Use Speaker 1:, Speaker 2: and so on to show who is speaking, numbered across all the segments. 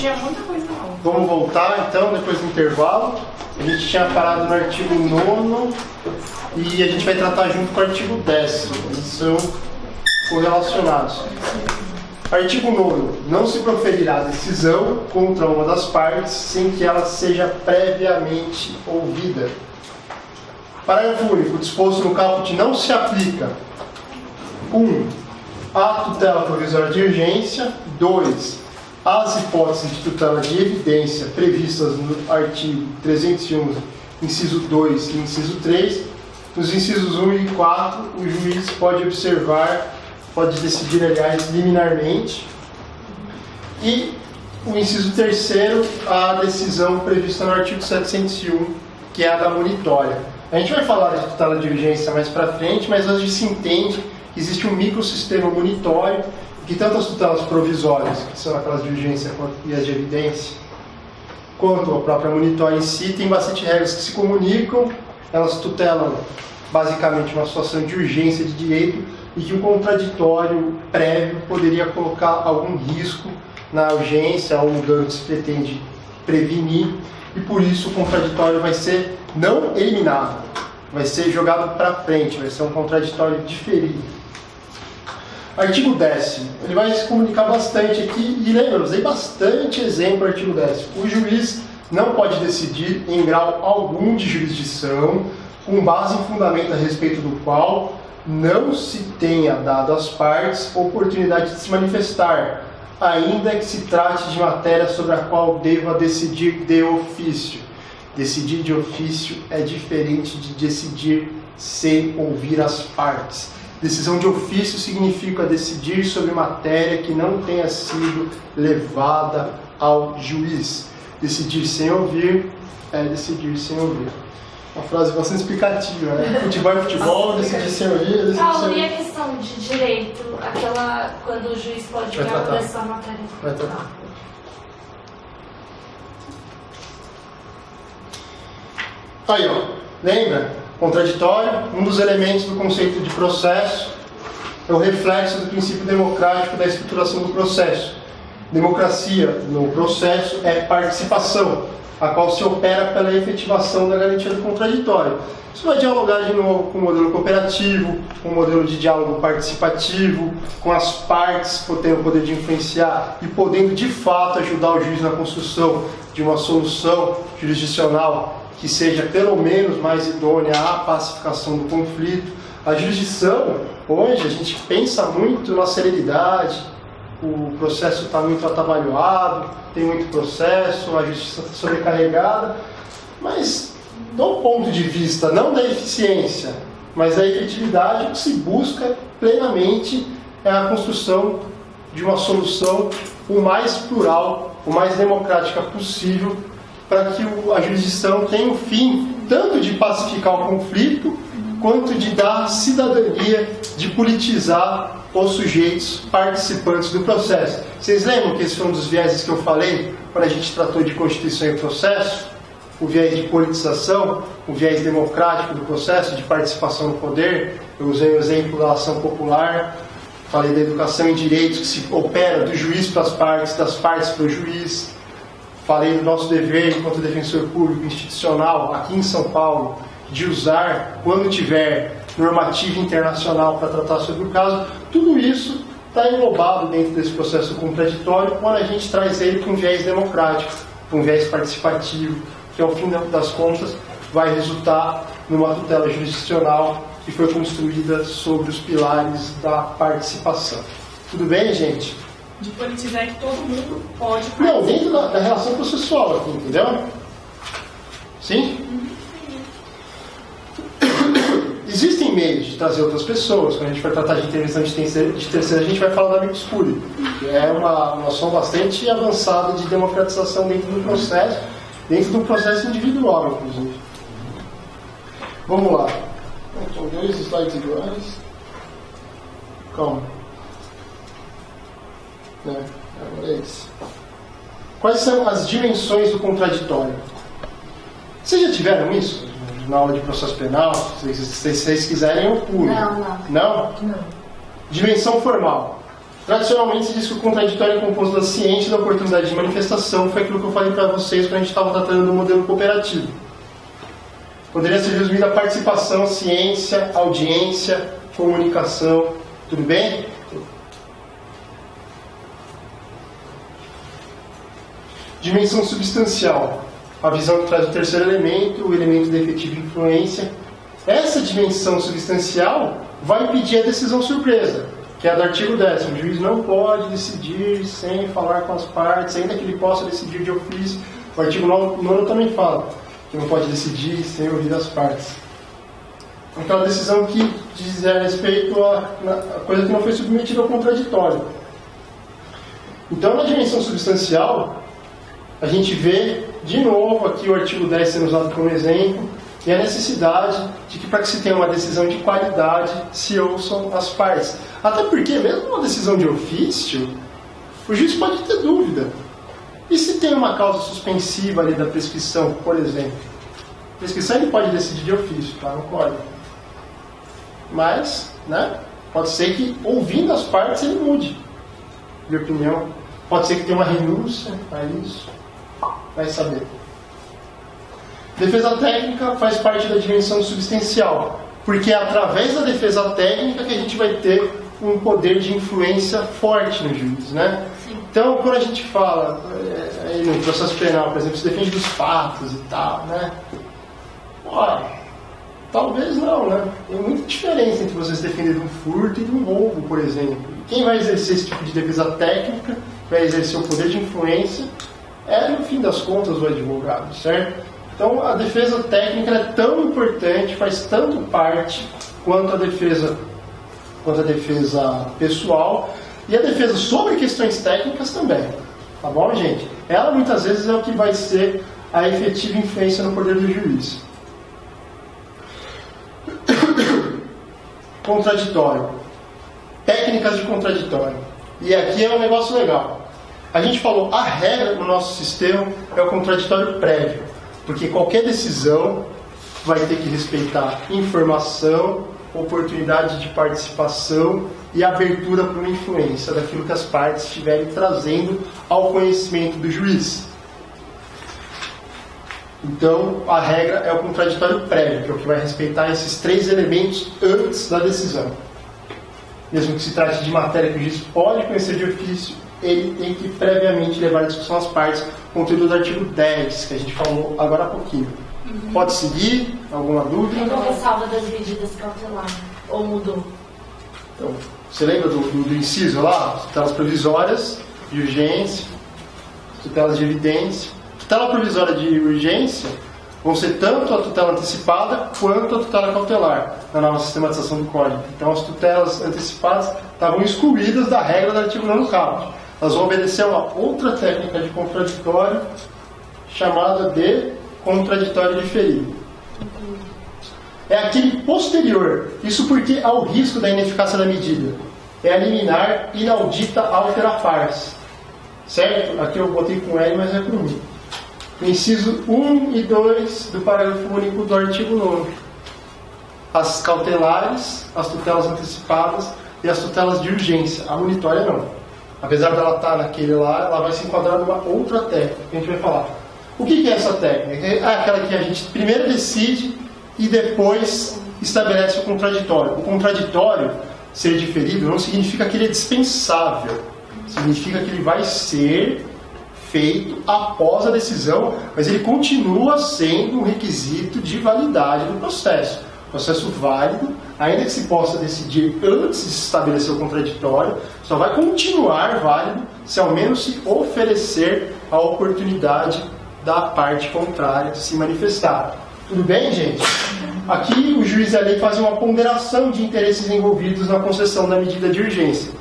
Speaker 1: tinha muita coisa nova.
Speaker 2: Vamos voltar então, depois do intervalo. A gente tinha parado no artigo 9º e a gente vai tratar junto com o artigo 10º. Eles são correlacionados. Artigo 9º. Não se proferirá decisão contra uma das partes sem que ela seja previamente ouvida. Parágrafo único. Disposto no caput não se aplica 1. A tutela provisória de urgência. 2. As hipóteses de tutela de evidência previstas no artigo 311, inciso 2 e inciso 3. Nos incisos 1 e 4, o juiz pode observar, pode decidir, aliás, liminarmente. E o inciso 3º, a decisão prevista no artigo 701, que é a da monitória. A gente vai falar de tutela de urgência mais para frente, mas hoje se entende que existe um microsistema monitório, que tanto as tutelas provisórias, que são aquelas de urgência e as de evidência, quanto a própria monitória em si, tem bastante regras que se comunicam. Elas tutelam basicamente uma situação de urgência de direito e que o contraditório prévio poderia colocar algum risco na urgência ou no dano que se pretende prevenir, e por isso o contraditório vai ser não eliminado, vai ser jogado para frente, vai ser um contraditório diferido. Artigo 10º, ele vai se comunicar bastante aqui, e lembra, eu usei bastante exemplo do artigo 10º. O juiz não pode decidir em grau algum de jurisdição, com base em fundamento a respeito do qual não se tenha dado às partes oportunidade de se manifestar, ainda que se trate de matéria sobre a qual deva decidir de ofício. Decidir de ofício é diferente de decidir sem ouvir as partes. Decisão de ofício significa decidir sobre matéria que não tenha sido levada ao juiz. Decidir sem ouvir é decidir sem ouvir. Uma frase bastante explicativa, né? Futebol é futebol, decidir sem ouvir é decidir sem
Speaker 3: Paulo,
Speaker 2: ouvir.
Speaker 3: e a questão de direito? Aquela quando o juiz pode
Speaker 2: Vai
Speaker 3: jogar
Speaker 2: tratar.
Speaker 3: dessa matéria?
Speaker 2: Vai tratar. Aí, ó, lembra? Contraditório, um dos elementos do conceito de processo é o reflexo do princípio democrático da estruturação do processo. Democracia no processo é participação, a qual se opera pela efetivação da garantia do contraditório. Isso vai dialogar de novo com o modelo cooperativo, com o modelo de diálogo participativo, com as partes tendo o poder de influenciar e podendo de fato ajudar o juiz na construção de uma solução jurisdicional que seja pelo menos mais idônea à pacificação do conflito. A jurisdição, hoje, a gente pensa muito na celeridade, o processo está muito atabalhoado, tem muito processo, a justiça está sobrecarregada, mas do ponto de vista não da eficiência, mas da efetividade, o que se busca plenamente é a construção de uma solução o mais plural, o mais democrática possível, para que a jurisdição tenha o fim tanto de pacificar o conflito, quanto de dar cidadania, de politizar os sujeitos participantes do processo. Vocês lembram que esse foi um dos vieses que eu falei quando a gente tratou de Constituição e processo? O viés de politização, o viés democrático do processo, de participação no poder. Eu usei o exemplo da ação popular, falei da educação em direitos que se opera do juiz para as partes, das partes para o juiz. Falei do nosso dever enquanto defensor público institucional aqui em São Paulo, de usar, quando tiver normativa internacional para tratar sobre o caso. Tudo isso está englobado dentro desse processo contraditório quando a gente traz ele para um viés democrático, para um viés participativo, que ao fim das contas vai resultar numa tutela jurisdicional que foi construída sobre os pilares da participação. Tudo bem, gente?
Speaker 1: De politizar que todo mundo pode participar.
Speaker 2: Não, dentro da relação processual aqui, entendeu? Sim? Existem meios de trazer outras pessoas. Quando a gente vai tratar de intervenção de terceira, a gente vai falar da amicus curiae, que é uma noção bastante avançada de democratização dentro do processo individual, inclusive. Vamos lá. São 2 slides iguais. Calma. Agora é isso. Quais são as dimensões do contraditório? Vocês já tiveram isso na aula de processo penal? Se vocês quiserem, eu pulo.
Speaker 3: Não.
Speaker 2: Não?
Speaker 3: Não.
Speaker 2: Dimensão formal. Tradicionalmente se diz que o contraditório é composto da ciência e da oportunidade de manifestação, foi aquilo que eu falei para vocês quando a gente estava tratando do modelo cooperativo. Poderia ser resumido a participação, ciência, audiência, comunicação, tudo bem? Dimensão substancial, a visão que traz o terceiro elemento, o elemento da efetiva influência. Essa dimensão substancial vai impedir a decisão surpresa, que é a do artigo 10º. O juiz não pode decidir sem falar com as partes, ainda que ele possa decidir de ofício. O artigo 9º também fala que não pode decidir sem ouvir as partes. Aquela decisão que diz a respeito a coisa que não foi submetida ao contraditório. Então, na dimensão substancial, a gente vê de novo aqui o artigo 10 sendo usado como exemplo, e a necessidade de que, para que se tenha uma decisão de qualidade, se ouçam as partes. Até porque, mesmo uma decisão de ofício, o juiz pode ter dúvida. E se tem uma causa suspensiva ali da prescrição, por exemplo? A prescrição ele pode decidir de ofício, tá? Não pode. Mas, né, pode ser que, ouvindo as partes, ele mude de opinião. Pode ser que tenha uma renúncia a isso. Vai saber. Defesa técnica faz parte da dimensão substancial, porque é através da defesa técnica que a gente vai ter um poder de influência forte no juiz, né?
Speaker 3: Sim.
Speaker 2: Então, quando a gente fala no processo penal, por exemplo, se defende dos fatos e tal, né? Olha, talvez não, né? Tem muita diferença entre você se defender de um furto e de um roubo, por exemplo. Quem vai exercer esse tipo de defesa técnica, vai exercer o poder de influência, no fim das contas, o advogado, certo? Então, a defesa técnica é tão importante, faz tanto parte quanto a defesa pessoal e a defesa sobre questões técnicas também. Tá bom, gente? Ela, muitas vezes, é o que vai ser a efetiva influência no poder do juiz. Contraditório. Técnicas de contraditório. E aqui é um negócio legal. A gente falou, a regra no nosso sistema é o contraditório prévio. Porque qualquer decisão vai ter que respeitar informação, oportunidade de participação e abertura para uma influência daquilo que as partes estiverem trazendo ao conhecimento do juiz. Então, a regra é o contraditório prévio, que é o que vai respeitar esses três elementos antes da decisão. Mesmo que se trate de matéria que o juiz pode conhecer de ofício, ele tem que previamente levar a discussão às partes, conteúdo do artigo 10, que a gente falou agora há pouquinho. Pode seguir? Alguma dúvida?
Speaker 3: Tem como ressalva das medidas cautelares? Ou mudou?
Speaker 2: Então, você lembra do inciso lá? Tutelas provisórias de urgência, tutelas de evidência. Tutela provisória de urgência vão ser tanto a tutela antecipada quanto a tutela cautelar na nova sistematização do Código. Então, as tutelas antecipadas estavam excluídas da regra do artigo 9º caput. Elas vão obedecer a uma outra técnica de contraditório chamada de contraditório diferido. É aquele posterior. Isso porque há o risco da ineficácia da medida. É a liminar inaudita altera pars. Certo? Aqui eu botei com L, mas é por mim. Inciso 1 e 2 do parágrafo único do artigo 9º. As cautelares, as tutelas antecipadas e as tutelas de urgência. A monitória não. Apesar dela estar naquele lá, ela vai se enquadrar numa outra técnica que a gente vai falar. O que é essa técnica? É aquela que a gente primeiro decide e depois estabelece o contraditório. O contraditório ser diferido não significa que ele é dispensável. Significa que ele vai ser feito após a decisão, mas ele continua sendo um requisito de validade do processo. Processo válido, ainda que se possa decidir antes de se estabelecer o contraditório, só vai continuar válido se ao menos se oferecer a oportunidade da parte contrária se manifestar. Tudo bem, gente? Aqui o juiz e a lei fazem uma ponderação de interesses envolvidos na concessão da medida de urgência.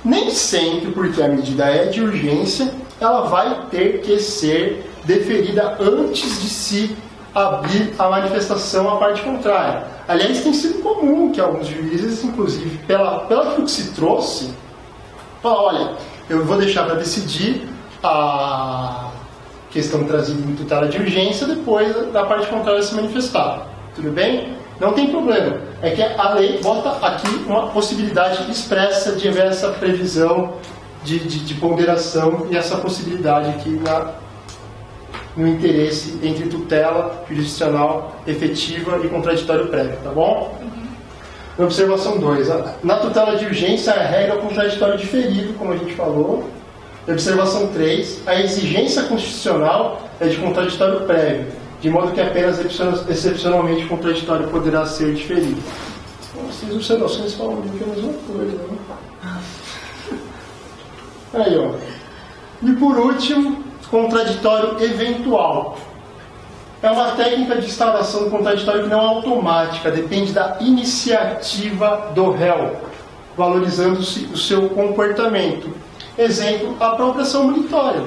Speaker 2: Nem sempre, porque a medida é de urgência, ela vai ter que ser deferida antes de se abrir a manifestação à parte contrária. Aliás, tem sido comum que alguns juízes, inclusive, pelo que se trouxe, falam, olha, eu vou deixar para decidir a questão trazida em tutela de urgência depois da parte contrária se manifestar. Tudo bem? Não tem problema. É que a lei bota aqui uma possibilidade expressa de haver essa previsão de ponderação e essa possibilidade aqui no interesse entre tutela jurisdicional efetiva e contraditório prévio, tá bom? Na observação 2, na tutela de urgência a regra é o contraditório diferido, como a gente falou. Na observação 3, a exigência constitucional é de contraditório prévio, de modo que apenas excepcionalmente o contraditório poderá ser diferido. Essas observações falam muito a mesma coisa, né? Aí, ó. E por último, contraditório eventual. É uma técnica de instauração do contraditório que não é automática, depende da iniciativa do réu, valorizando-se o seu comportamento. Exemplo, a própria ação monitória.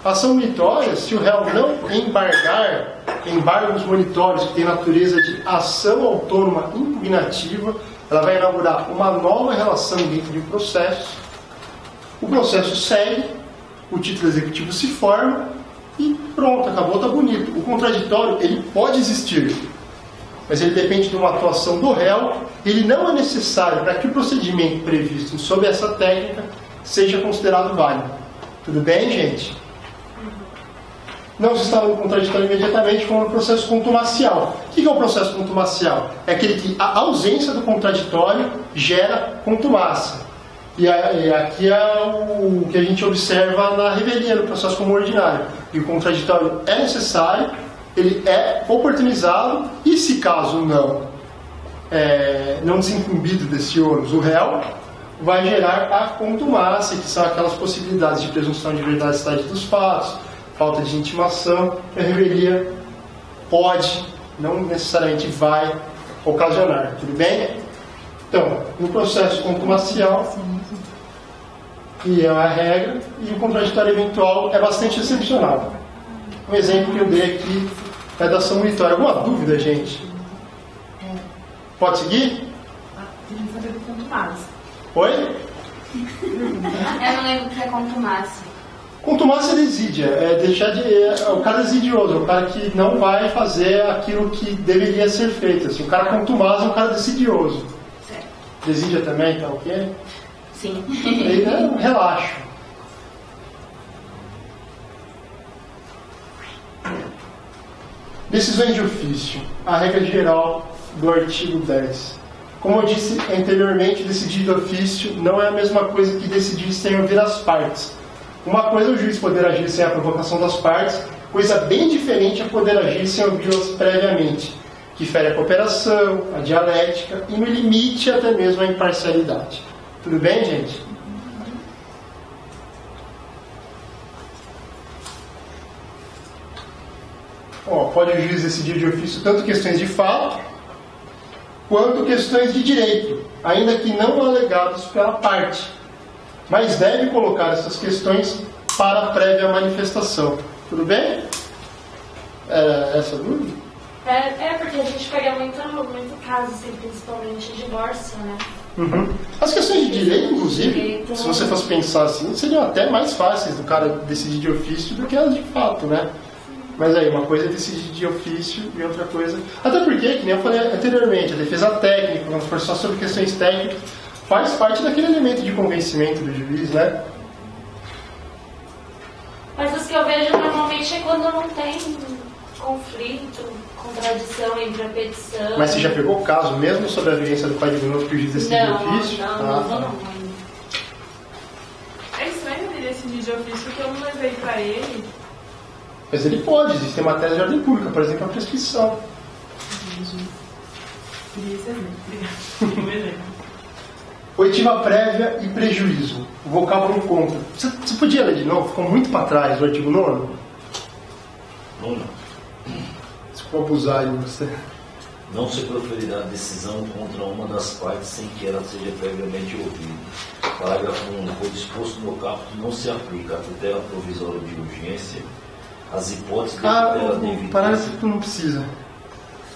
Speaker 2: A ação monitória, se o réu não embargar embargos monitórios que têm natureza de ação autônoma impugnativa, ela vai inaugurar uma nova relação dentro de um processo. O processo segue, o título executivo se forma e pronto, acabou, tá bonito. O contraditório, ele pode existir, mas ele depende de uma atuação do réu. Ele não é necessário para que o procedimento previsto sob essa técnica seja considerado válido. Tudo bem, gente? Não se instala no contraditório imediatamente como no processo contumacial. O que é o processo contumacial? É aquele que a ausência do contraditório gera contumácia. E aqui é o que a gente observa na revelia, no processo comum ordinário. E o contraditório é necessário, ele é oportunizado, e se caso não desincumbido desse ônus, o réu vai gerar a contumácia, que são aquelas possibilidades de presunção de veracidade dos fatos, falta de intimação, que a revelia pode, não necessariamente vai ocasionar. Tudo bem? Então, no processo contumacial, que é a regra, e o contraditório eventual é bastante excepcional. Um exemplo que eu dei aqui é da ação monitória. Alguma dúvida, gente? Pode seguir?
Speaker 1: Queria saber do contumácia.
Speaker 2: Oi?
Speaker 3: Eu não lembro o que é contumácia.
Speaker 2: Contumácia é desídia. É o cara desidioso, é o cara que não vai fazer aquilo que deveria ser feito. Assim, o cara contumaz é um cara desidioso.
Speaker 3: Certo.
Speaker 2: Desídia também, tá ok?
Speaker 3: Sim.
Speaker 2: Ele é um relaxo. Decisões de ofício. A regra geral do artigo 10. Como eu disse anteriormente, decidir de ofício não é a mesma coisa que decidir sem ouvir as partes. Uma coisa é o juiz poder agir sem a provocação das partes, coisa bem diferente é poder agir sem ouvi-las previamente, que fere a cooperação, a dialética e, no limite, até mesmo a imparcialidade. Tudo bem, gente? Pode o juiz decidir de ofício tanto questões de fato quanto questões de direito, ainda que não alegadas pela parte, mas deve colocar essas questões para prévia manifestação. Tudo bem? Essa dúvida?
Speaker 3: Porque a gente pega muito caso, assim, principalmente de divórcio, né?
Speaker 2: Uhum. As questões de direito, inclusive, se você fosse pensar assim, seriam até mais fáceis do cara decidir de ofício do que as de fato, né? Mas aí, uma coisa é decidir de ofício e outra coisa... Até porque, que nem eu falei anteriormente, a defesa técnica, quando for só sobre questões técnicas, faz parte daquele elemento de convencimento do juiz, né?
Speaker 3: Mas os que eu vejo normalmente é quando não tem conflito, contradição entre a petição.
Speaker 2: Mas você já pegou o caso, mesmo sobre a vigência do Código Novo, que o juiz decidiu de ofício?
Speaker 3: Não.
Speaker 1: É estranho ele decidir de ofício porque eu não levei pra ele.
Speaker 2: Mas ele pode, existem matérias de ordem pública, por exemplo, a prescrição.
Speaker 1: Queria esse exemplo. Um exemplo.
Speaker 2: Oitiva prévia e prejuízo. O vocábulo contra. Você podia ler de novo? Ficou muito para trás o artigo 9?
Speaker 4: Não.
Speaker 2: Desculpa abusar de você.
Speaker 4: Não se proferirá decisão contra uma das partes sem que ela seja previamente ouvida. Parágrafo 1. O disposto no caput não se aplica à tutela provisória de urgência, às hipóteses de tutela de evidência.
Speaker 2: Parágrafo não precisa.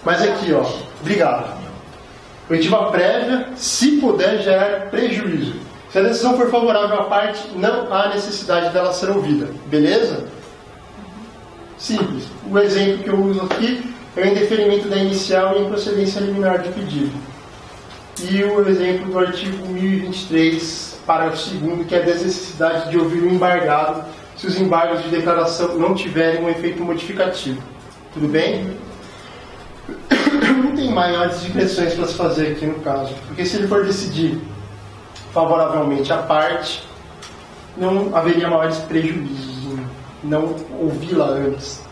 Speaker 2: Mas aqui, ó. Obrigado. Oitiva prévia, se puder gerar prejuízo. Se a decisão for favorável à parte, não há necessidade dela ser ouvida. Beleza? Simples. O exemplo que eu uso aqui é o indeferimento da inicial e improcedência liminar de pedido. E o exemplo do artigo 1023, parágrafo 2º, que é a desnecessidade de ouvir o embargado se os embargos de declaração não tiverem um efeito modificativo. Tudo bem? Não tem maiores digressões para se fazer aqui no caso, porque se ele for decidir favoravelmente à parte, não haveria maiores prejuízos em não ouvi-la antes.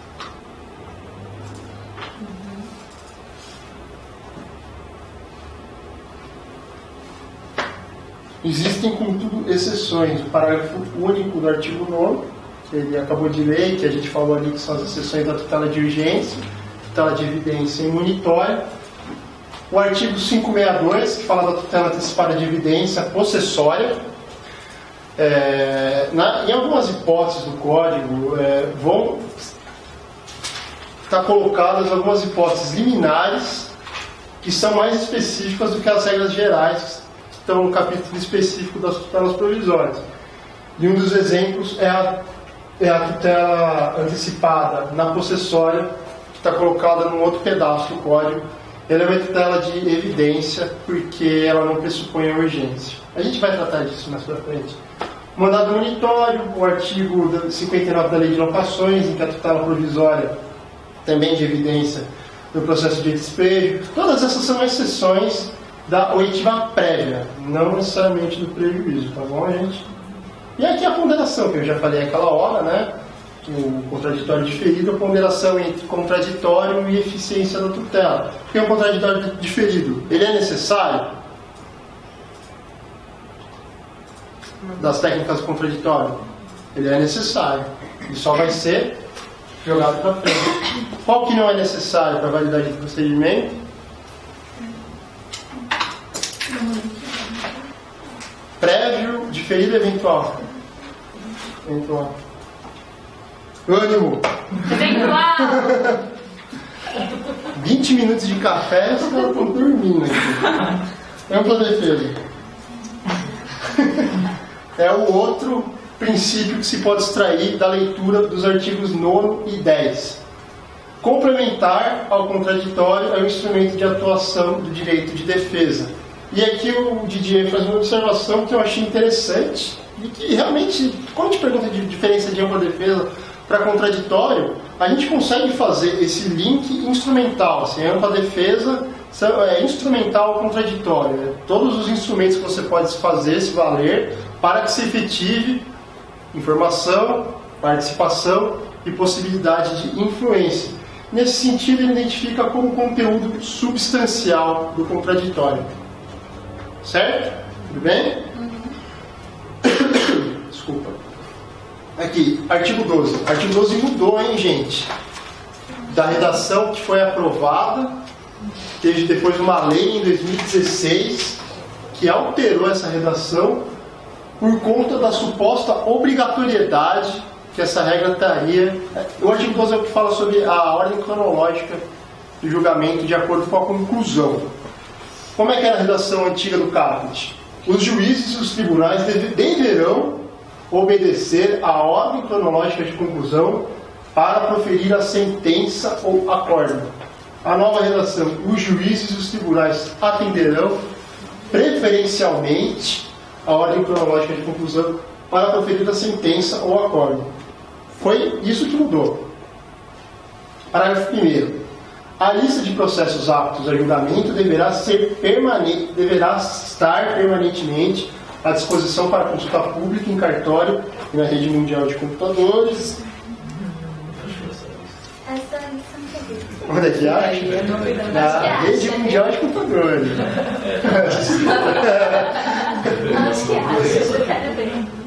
Speaker 2: Existem, contudo, exceções. O parágrafo único do artigo 9º, que ele acabou de ler, que a gente falou ali, que são as exceções da tutela de urgência, tutela de evidência e monitória. O artigo 562, que fala da tutela antecipada de evidência possessória. Em algumas hipóteses do Código, vão estar colocadas algumas hipóteses liminares que são mais específicas do que as regras gerais que estão no capítulo específico das tutelas provisórias. E um dos exemplos é a tutela antecipada na possessória, que está colocada num outro pedaço do Código. Ela é uma tutela de evidência, porque ela não pressupõe a urgência. A gente vai tratar disso mais pra frente. O mandado monitório, o artigo 59 da Lei de Locações, em que a tutela provisória também de evidência no processo de despejo. Todas essas são exceções da oitiva prévia, não necessariamente do prejuízo, tá bom, gente? E aqui a ponderação, que eu já falei aquela hora, né? O contraditório diferido, a ponderação entre contraditório e eficiência da tutela. Porque um contraditório diferido, ele é necessário? Das técnicas do contraditório? Ele é necessário. E só vai ser jogado para frente. Qual que não é necessário para a validade do procedimento? Prévio, diferido eventual. Eventual. Ânimo!
Speaker 3: Eventual!
Speaker 2: 20 minutos de café, os caras estão dormindo aqui. Ampla defesa. É o outro princípio que se pode extrair da leitura dos artigos 9 e 10. Complementar ao contraditório é o instrumento de atuação do direito de defesa. E aqui o Didier faz uma observação que eu achei interessante, e que realmente, quando a gente pergunta de diferença de ampla defesa para contraditório, a gente consegue fazer esse link instrumental. Assim, a ampla defesa é instrumental ao contraditório. Todos os instrumentos que você pode fazer, se valer, para que se efetive informação, participação e possibilidade de influência. Nesse sentido, ele identifica como conteúdo substancial do contraditório. Certo? Tudo bem? Desculpa. Aqui, artigo 12. Artigo 12 mudou, hein, gente? Da redação que foi aprovada, teve depois uma lei em 2016 que alterou essa redação por conta da suposta obrigatoriedade que essa regra traria. O artigo 12 é o que fala sobre a ordem cronológica do julgamento de acordo com a conclusão. Como é que era a redação antiga do caput? Os juízes e os tribunais deverão obedecer à ordem cronológica de conclusão para proferir a sentença ou acórdão. A nova redação: os juízes e os tribunais atenderão preferencialmente a ordem cronológica de conclusão para proferir a sentença ou acórdão. Foi isso que mudou. Parágrafo 1º. A lista de processos aptos a julgamento deverá estar permanentemente à disposição para consulta pública em cartório e na rede mundial de computadores.
Speaker 5: Essa não sabia.
Speaker 2: Onde é que acha? Na rede mundial de computadores.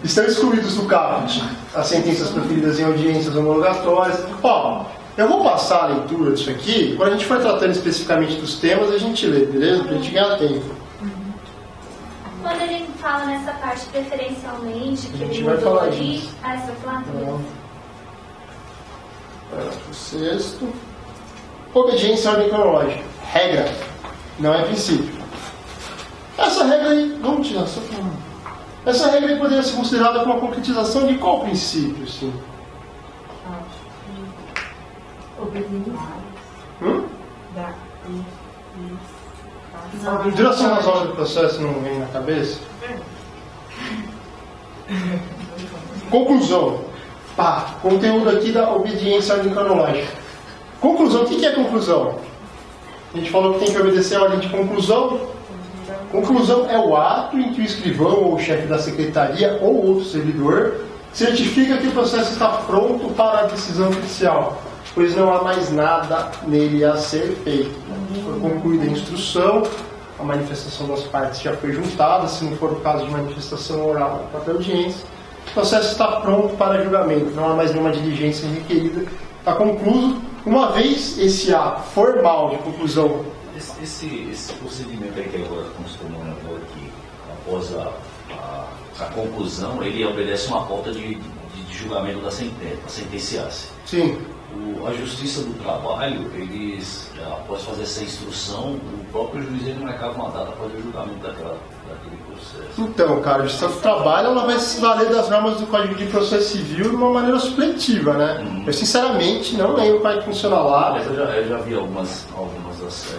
Speaker 2: Estão excluídos do caput as sentenças proferidas em audiências homologatórias. Ó, eu vou passar a leitura disso aqui. Quando a gente for tratando especificamente dos temas, a gente lê, beleza? Pra gente ganhar tempo.
Speaker 5: Quando ele fala nessa parte preferencialmente, que
Speaker 2: A gente
Speaker 5: ele
Speaker 2: vai
Speaker 5: mudou
Speaker 2: falar
Speaker 5: ali,
Speaker 2: disso.
Speaker 5: você vai falar?
Speaker 2: Parágrafo 6º. Obediência à ordem cronológica. Regra, não é princípio. Essa regra aí, vamos tirar só para... Essa regra aí poderia ser considerada como uma concretização de qual princípio, sim? Duração razoável do processo não vem na cabeça? Conclusão. Pá, conteúdo aqui da obediência à ordem cronológica. Conclusão, o que é conclusão? A gente falou que tem que obedecer a ordem de conclusão. Conclusão é o ato em que o escrivão ou o chefe da secretaria ou outro servidor certifica que o processo está pronto para a decisão judicial, pois não há mais nada nele a ser feito. Foi concluída a instrução, a manifestação das partes já foi juntada, se não for o caso de manifestação oral na própria audiência, o processo está pronto para julgamento, não há mais nenhuma diligência requerida, está concluído. Uma vez esse ato formal de conclusão.
Speaker 4: Esse procedimento aí que agora estamos tomando aqui, após a conclusão, ele obedece uma pauta de julgamento da sentença, a sentenciar-se.
Speaker 2: Sim.
Speaker 4: A Justiça do Trabalho, eles, após fazer essa instrução, o próprio juiz ele marcava uma data para o julgamento daquele processo.
Speaker 2: Então, cara, a Justiça do Trabalho ela vai se valer das normas do Código de Processo Civil de uma maneira supletiva, né? Eu, sinceramente, não lembro como é que funciona lá.
Speaker 4: Mas eu já vi algumas das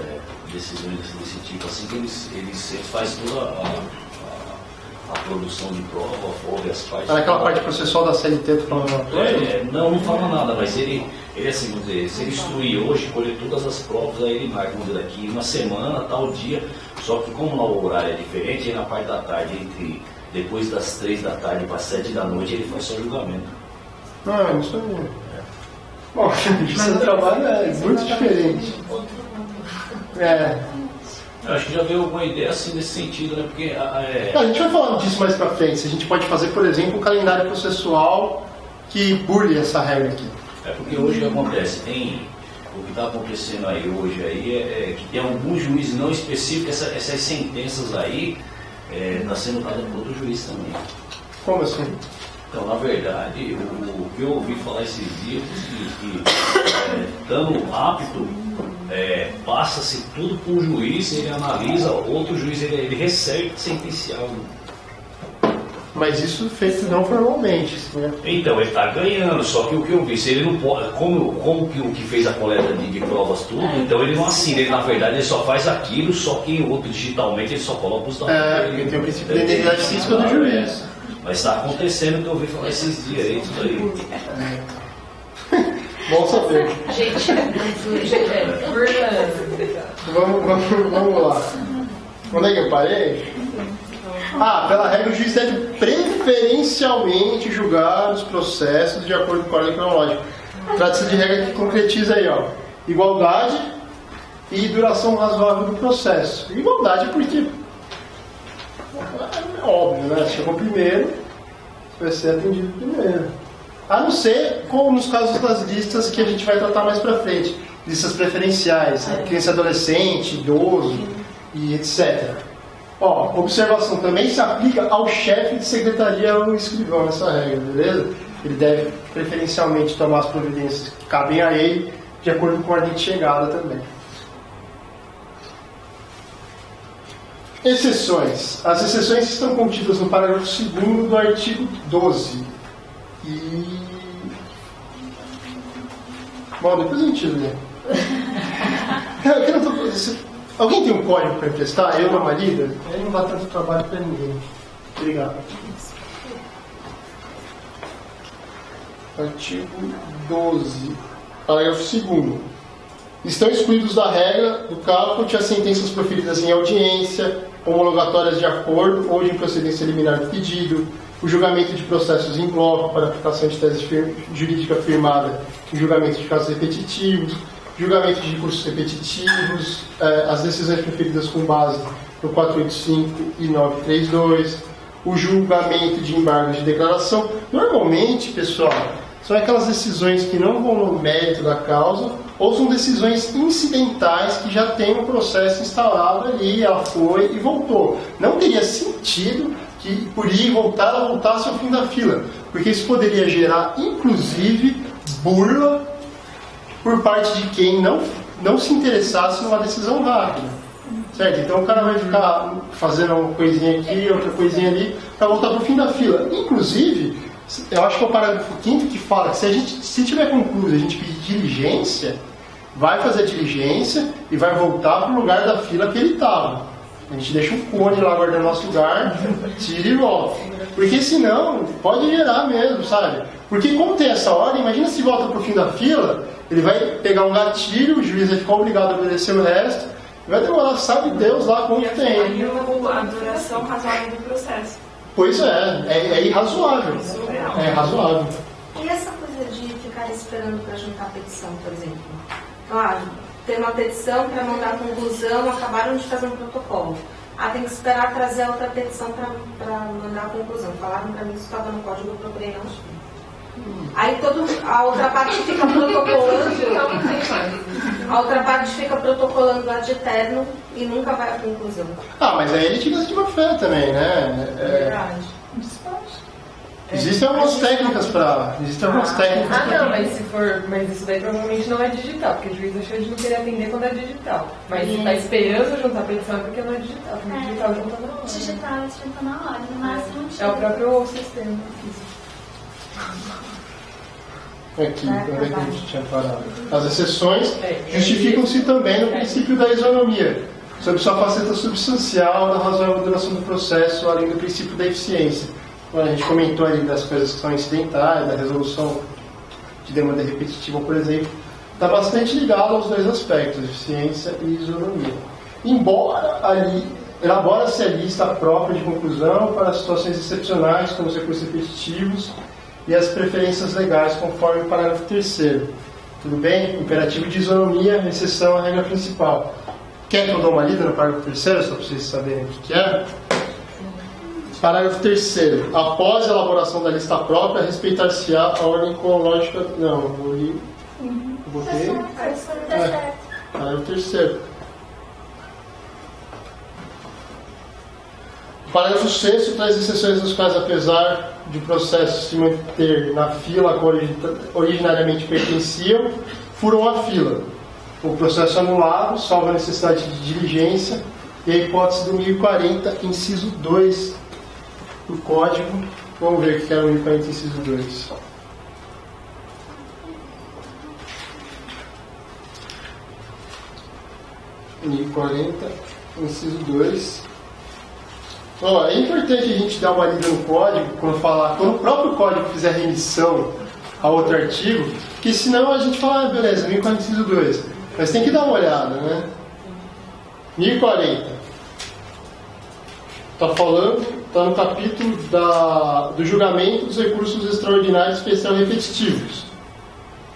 Speaker 4: decisões desse tipo, assim, que eles fazem toda a produção de prova, folga, as partes...
Speaker 2: Naquela parte processual da CLT, tu falando uma coisa?
Speaker 4: Não fala nada, mas ele assim, vamos dizer, se ele instruir hoje, colher todas as provas, aí ele marca, vamos dizer, daqui uma semana, tal dia, só que como o horário é diferente, aí na parte da tarde, depois das 3 da tarde para 7 da noite, ele faz só julgamento.
Speaker 2: Não, isso aí. Bom, a Justiça do Trabalho é muito diferente.
Speaker 4: Eu acho que já veio alguma ideia assim nesse sentido, né? Porque
Speaker 2: A gente vai falar disso mais pra frente. Se a gente pode fazer, por exemplo, um calendário processual que burle essa regra aqui.
Speaker 4: Porque hoje o que acontece? O que está acontecendo aí hoje aí é que tem alguns juízes não específicos, essas sentenças aí está sendo dadas por outro juiz também.
Speaker 2: Como assim?
Speaker 4: Então, na verdade, o que eu ouvi falar esses dias é o seguinte, que estando apto, passa-se tudo para um juiz, ele analisa, outro juiz ele recebe sentenciado.
Speaker 2: Mas isso feito não formalmente, né?
Speaker 4: Então, ele está ganhando, só que o que eu vi, se ele não pode, como que o que fez a coleta de provas tudo, então ele não assina, ele na verdade ele só faz aquilo, só que o outro digitalmente ele só coloca os dados.
Speaker 2: Porque tem o princípio da identidade física do juiz.
Speaker 4: Mas está acontecendo o que eu ouvi falar esses dias aí, isso aí.
Speaker 2: Bom saber.
Speaker 3: Gente,
Speaker 2: Vamos lá. Onde é que eu parei? Pela regra, o juiz deve preferencialmente julgar os processos de acordo com a ordem cronológica. Trata-se de regra que concretiza aí, ó, igualdade e duração razoável do processo. Igualdade porque é óbvio, né? Chegou primeiro, vai ser atendido primeiro. A não ser como nos casos das listas que a gente vai tratar mais pra frente. Listas preferenciais, criança e adolescente, idoso e etc. Observação também se aplica ao chefe de secretaria ou escrivão nessa regra, beleza? Ele deve preferencialmente tomar as providências que cabem a ele, de acordo com a ordem de chegada também. Exceções. As exceções estão contidas no parágrafo 2º do artigo 12. Bom, depois a gente lê. Alguém tem um código para emprestar? Eu, uma marida? Aí não dá tanto trabalho para ninguém. Obrigado. Artigo 12. Parágrafo 2º. Estão excluídos da regra do caput as sentenças proferidas em audiência, homologatórias de acordo ou de improcedência liminar do pedido, o julgamento de processos em bloco para aplicação de tese jurídica firmada em julgamento de casos repetitivos, julgamento de recursos repetitivos, as decisões proferidas com base no 485 e 932, o julgamento de embargos de declaração. Normalmente, pessoal, são aquelas decisões que não vão no mérito da causa ou são decisões incidentais que já tem um processo instalado ali, ela foi e voltou. Não teria sentido que por ir e voltar, ela voltasse ao fim da fila, porque isso poderia gerar, inclusive, burla por parte de quem não se interessasse numa decisão rápida. Certo? Então o cara vai ficar fazendo uma coisinha aqui, outra coisinha ali, para voltar para o fim da fila. Inclusive, eu acho que é o parágrafo 5º que fala que se tiver concluído a gente pedir diligência, vai fazer a diligência e vai voltar para o lugar da fila que ele estava. A gente deixa um cone lá guardando nosso lugar, tira e volta. Porque senão, pode gerar mesmo, sabe? Porque como tem essa ordem, imagina se volta para o fim da fila, ele vai pegar um gatilho, o juiz vai ficar obrigado a obedecer o resto, e vai demorar, sabe Deus lá quanto tem.
Speaker 1: Aí a duração razoável do processo.
Speaker 2: Pois é irrazoável. É razoável.
Speaker 6: E essa coisa de ficar esperando para juntar a petição, por exemplo? Claro, tem uma petição para mandar a conclusão, acabaram de fazer um protocolo. Tem que esperar trazer a outra petição para mandar a conclusão. Falaram para mim que isso estava no código, eu procurei não achei. Aí a outra parte fica protocolando. A outra parte fica protocolando ad eterno e nunca vai à conclusão.
Speaker 2: Mas aí ele tira de uma fé também, né?
Speaker 1: Verdade.
Speaker 2: Existem algumas técnicas para.
Speaker 7: Mas isso daí provavelmente não é digital, porque o juiz achou de não querer atender quando é digital. Mas se está esperando juntar a petição é porque não é digital. Porque digital junta na hora.
Speaker 5: Digital eles juntam na hora, no máximo
Speaker 7: É o próprio sistema físico.
Speaker 2: Aqui, onde é que a gente tinha parado? As exceções justificam-se também no princípio da isonomia, sob sua faceta substancial da razoável duração do processo, além do princípio da eficiência. A gente comentou ali das coisas que são incidentais, da resolução de demanda repetitiva, por exemplo, está bastante ligado aos dois aspectos, eficiência e isonomia. Embora ali, elabora-se a lista própria de conclusão para situações excepcionais, como os recursos repetitivos e as preferências legais, conforme o parágrafo 3º. Tudo bem? Imperativo de isonomia, exceção à regra principal. Quer que eu dê uma lida no parágrafo 3º, só para vocês saberem o que é? Parágrafo 3º. Após a elaboração da lista própria, respeitar-se-á a ordem cronológica... Não, vou li... Botei... Parágrafo 3º. O parágrafo 6º traz exceções nas quais, apesar de o processo se manter na fila a qual originariamente pertenciam, furam a fila. O processo anulado, salvo a necessidade de diligência, e a hipótese do 1040, inciso 2 do Código. Vamos ver o que é o 1040, inciso 2. O 1040, inciso 2. É importante a gente dar uma lida no código quando o próprio código fizer remissão a outro artigo, que senão a gente fala, beleza, 1040, inciso 2. Mas tem que dar uma olhada, né? 1040. Está falando, está no capítulo do julgamento dos recursos extraordinários especial repetitivos.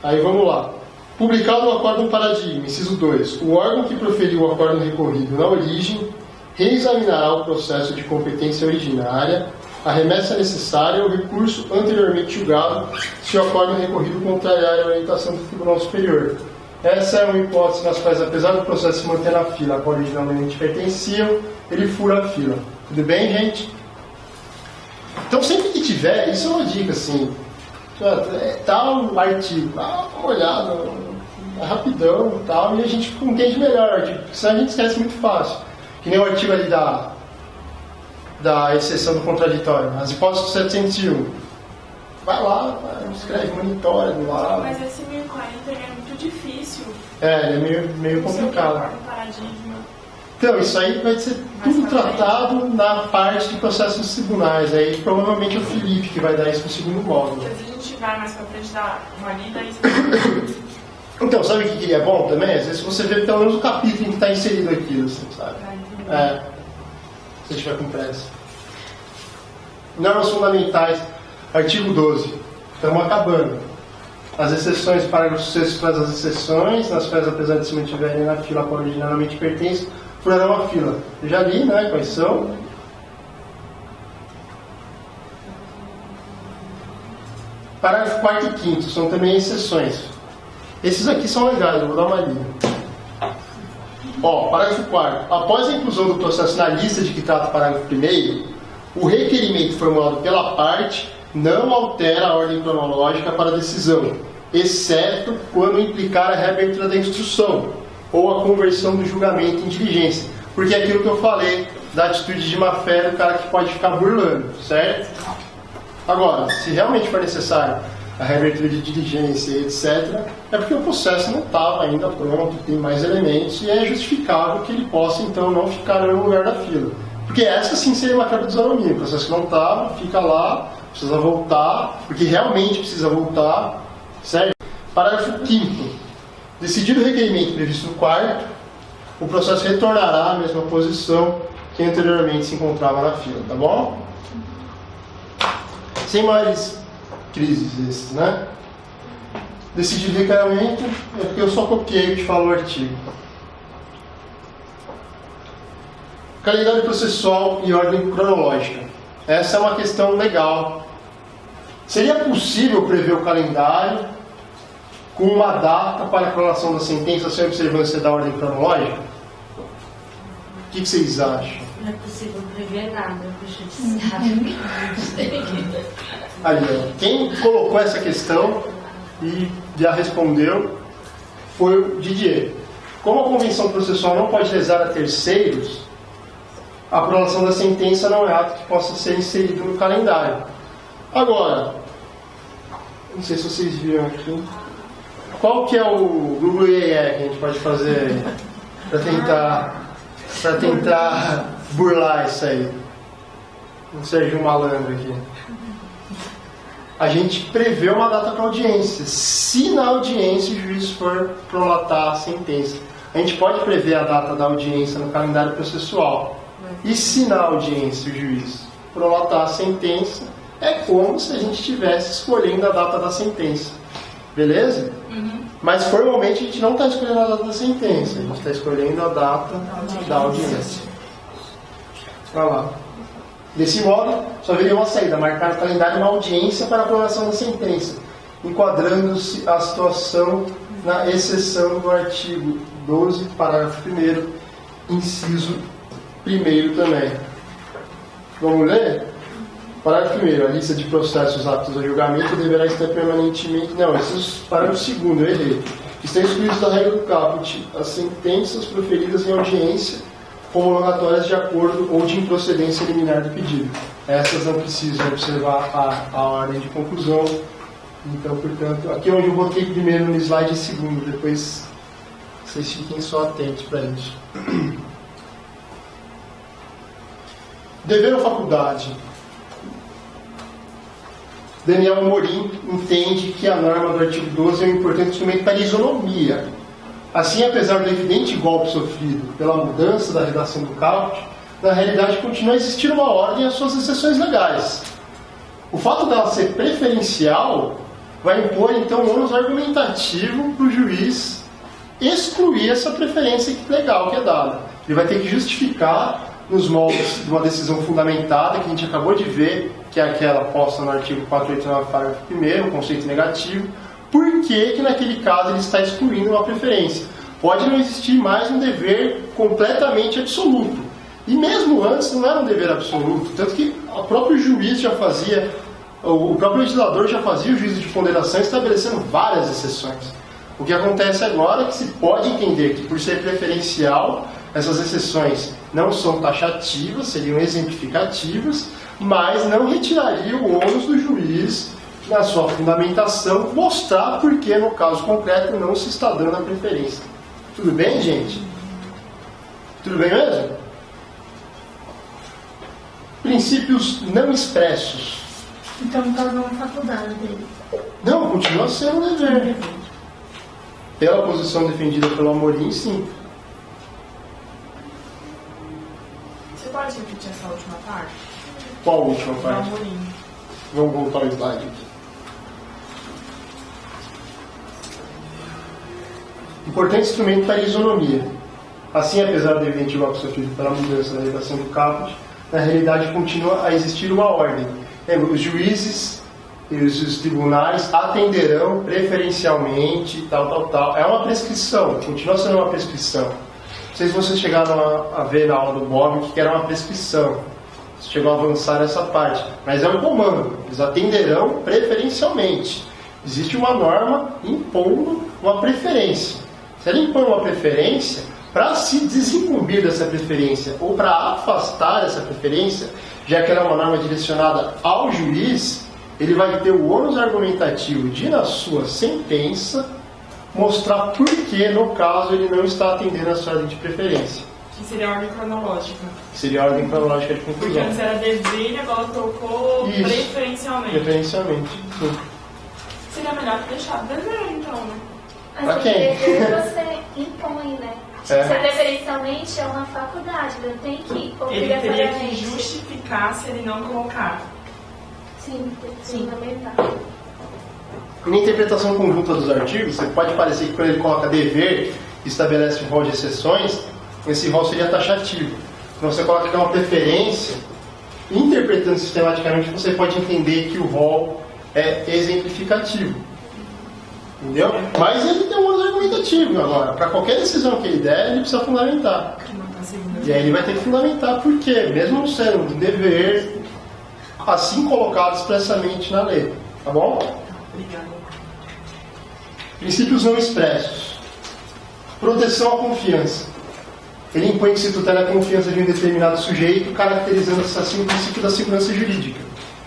Speaker 2: Aí vamos lá. Publicado o acórdão paradigma, inciso 2. O órgão que proferiu o acórdão recorrido na origem reexaminará o processo de competência originária, a remessa necessária ou recurso anteriormente julgado, se o acórdão recorrido contrariar a orientação do Tribunal Superior. Essa é uma hipótese nas quais, apesar do processo se manter na fila a qual originalmente pertenciam, ele fura a fila. Tudo bem, gente? Então, sempre que tiver, isso é uma dica, assim, tal artigo, dá uma olhada, é rapidão e tal, e a gente entende melhor o artigo, porque senão a gente esquece muito fácil. Que nem o artigo ali da exceção do contraditório, as hipóteses do 701. Vai lá, escreve, monitora do lado.
Speaker 1: Mas esse 1040 é muito difícil.
Speaker 2: Ele é meio complicado. Então, isso aí vai ser tudo tratado na parte de processos dos tribunais. Aí provavelmente é o Felipe que vai dar isso no segundo módulo.
Speaker 1: Porque se a gente vai mais pra frente dar uma lida, isso.
Speaker 2: Então, sabe o que é bom também? Às vezes você vê pelo menos o capítulo em que está inserido aquilo, assim, sabe? Se tiver com pressa. Normas fundamentais, artigo 12. Estamos acabando. As exceções, parágrafo 6 traz as exceções, nas quais, apesar de se mantiverem na fila a qual originalmente pertence, furarão a fila. Eu já li, né? Quais são? Parágrafo 4º e 5º são também exceções. Esses aqui são legais, eu vou dar uma lida. Parágrafo 4º. Após a inclusão do processo na lista de que trata o parágrafo 1º, o requerimento formulado pela parte não altera a ordem cronológica para a decisão, exceto quando implicar a reabertura da instrução ou a conversão do julgamento em diligência. Porque é aquilo que eu falei da atitude de má-fé do cara que pode ficar burlando, certo? Agora, se realmente for necessário a reabertura de diligência, etc., é porque o processo não estava ainda pronto, tem mais elementos, e é justificável que ele possa, então, não ficar no lugar da fila. Porque essa, sim, seria uma quebra de isonomia. O processo que não estava, fica lá, precisa voltar, porque realmente precisa voltar, certo? Parágrafo 5º. Decidido o requerimento previsto no 4º, o processo retornará à mesma posição que anteriormente se encontrava na fila, tá bom? Sem mais crises esses, né? Decidido o requerimento, é porque eu só copiei o que fala o artigo. Calendário processual e ordem cronológica. Essa é uma questão legal. Seria possível prever o calendário com uma data para a coroação da sentença sem observância da ordem cronológica? O que vocês acham?
Speaker 6: Não é possível prever nada do judiciário.
Speaker 2: Aí, ó, quem colocou essa questão e já respondeu foi o Didier. Como a convenção processual não pode lesar a terceiros, a aprovação da sentença não é ato que possa ser inserido no calendário. Agora, não sei se vocês viram aqui, qual que é o Google IE que a gente pode fazer para tentar burlar isso aí? Um Sérgio Malandro aqui. A gente prevê uma data para audiência. Se na audiência o juiz for prolatar a sentença, a gente pode prever a data da audiência no calendário processual. E se na audiência o juiz prolatar a sentença, é como se a gente estivesse escolhendo a data da sentença. Beleza? Mas formalmente a gente não está escolhendo a data da sentença, a gente está escolhendo a data da audiência. Olha lá. Desse modo, só haveria uma saída, marcar no calendário uma audiência para a aprovação da sentença, enquadrando-se a situação na exceção do artigo 12, parágrafo 1º, inciso 1º também. Vamos ler? Parágrafo 1º. A lista de processos aptos a julgamento deverá estar permanentemente... Não, esse é o parágrafo 2º, eu errei. Estão excluídos da regra do caput as sentenças proferidas em audiência homologatórias de acordo ou de improcedência liminar do pedido. Essas não precisam observar a ordem de conclusão. Então, portanto, aqui é onde eu botei primeiro no slide e segundo, depois vocês fiquem só atentos para isso. Dever ou faculdade? Daniel Amorim entende que a norma do artigo 12 é um importante instrumento para a isonomia. Assim, apesar do evidente golpe sofrido pela mudança da redação do caput, na realidade continua a existir uma ordem às suas exceções legais. O fato dela ser preferencial vai impor, então, um ônus argumentativo para o juiz excluir essa preferência legal que é dada. Ele vai ter que justificar, nos moldes de uma decisão fundamentada, que a gente acabou de ver, que é aquela posta no artigo 489, parágrafo 1º, o conceito negativo, por que naquele caso ele está excluindo uma preferência. Pode não existir mais um dever completamente absoluto. E mesmo antes não era um dever absoluto, tanto que o próprio juiz já fazia, o próprio legislador já fazia o juízo de ponderação estabelecendo várias exceções. O que acontece agora é que se pode entender que, por ser preferencial, essas exceções não são taxativas, seriam exemplificativas, mas não retiraria o ônus do juiz, na sua fundamentação, mostrar por que, no caso concreto, não se está dando a preferência. Tudo bem, gente? Tudo bem mesmo? Princípios não expressos.
Speaker 5: Então, não tornou uma faculdade dele.
Speaker 2: Não, continua sendo um dever. Pela posição defendida pelo Amorim, sim.
Speaker 1: Você pode repetir essa última parte?
Speaker 2: Qual a última
Speaker 1: Do
Speaker 2: parte?
Speaker 1: Amorim.
Speaker 2: Vamos voltar ao slide aqui. Importante instrumento para a isonomia. Assim, apesar do evidente golpe sofrido pela mudança da redação do caput, na realidade continua a existir uma ordem. Os juízes e os tribunais atenderão preferencialmente, tal. É uma prescrição, continua sendo uma prescrição. Não sei se vocês chegaram a ver na aula do Bob que era uma prescrição. Você chegou a avançar nessa parte. Mas é um comando. Eles atenderão preferencialmente. Existe uma norma impondo uma preferência. Se ela impõe uma preferência, para se desincumbir dessa preferência ou para afastar essa preferência, já que ela é uma norma direcionada ao juiz, ele vai ter o ônus argumentativo de, na sua sentença, mostrar por que, no caso, ele não está atendendo a sua ordem de preferência.
Speaker 1: Que seria a ordem cronológica.
Speaker 2: Que seria a ordem cronológica de
Speaker 1: Porque
Speaker 2: conclusão.
Speaker 1: antes era dever e agora trocou
Speaker 2: Isso.
Speaker 1: preferencialmente.
Speaker 2: Preferencialmente, sim.
Speaker 1: Seria melhor deixar dever, então, né?
Speaker 5: Mas
Speaker 2: Pra
Speaker 5: o
Speaker 2: quem?
Speaker 5: dever você impõe, né?
Speaker 2: É.
Speaker 5: Você preferencialmente é uma faculdade, não tem que
Speaker 1: Ele teria que
Speaker 5: obrigatoriamente.
Speaker 1: justificar se ele não colocar.
Speaker 5: Sim, fundamental.
Speaker 2: Na interpretação conjunta dos artigos, você pode parecer que quando ele coloca dever e estabelece um rol de exceções, esse rol seria taxativo. Então você coloca que é uma preferência, interpretando sistematicamente, você pode entender que o rol é exemplificativo. Entendeu? Mas ele tem um ônus argumentativo agora. Para qualquer decisão que ele der, ele precisa fundamentar. E aí ele vai ter que fundamentar por quê, mesmo não sendo um dever assim colocado expressamente na lei. Tá bom?
Speaker 1: Obrigada.
Speaker 2: Princípios não expressos. Proteção à confiança. Ele impõe que se tutela a confiança de um determinado sujeito, caracterizando-se assim o princípio da segurança jurídica.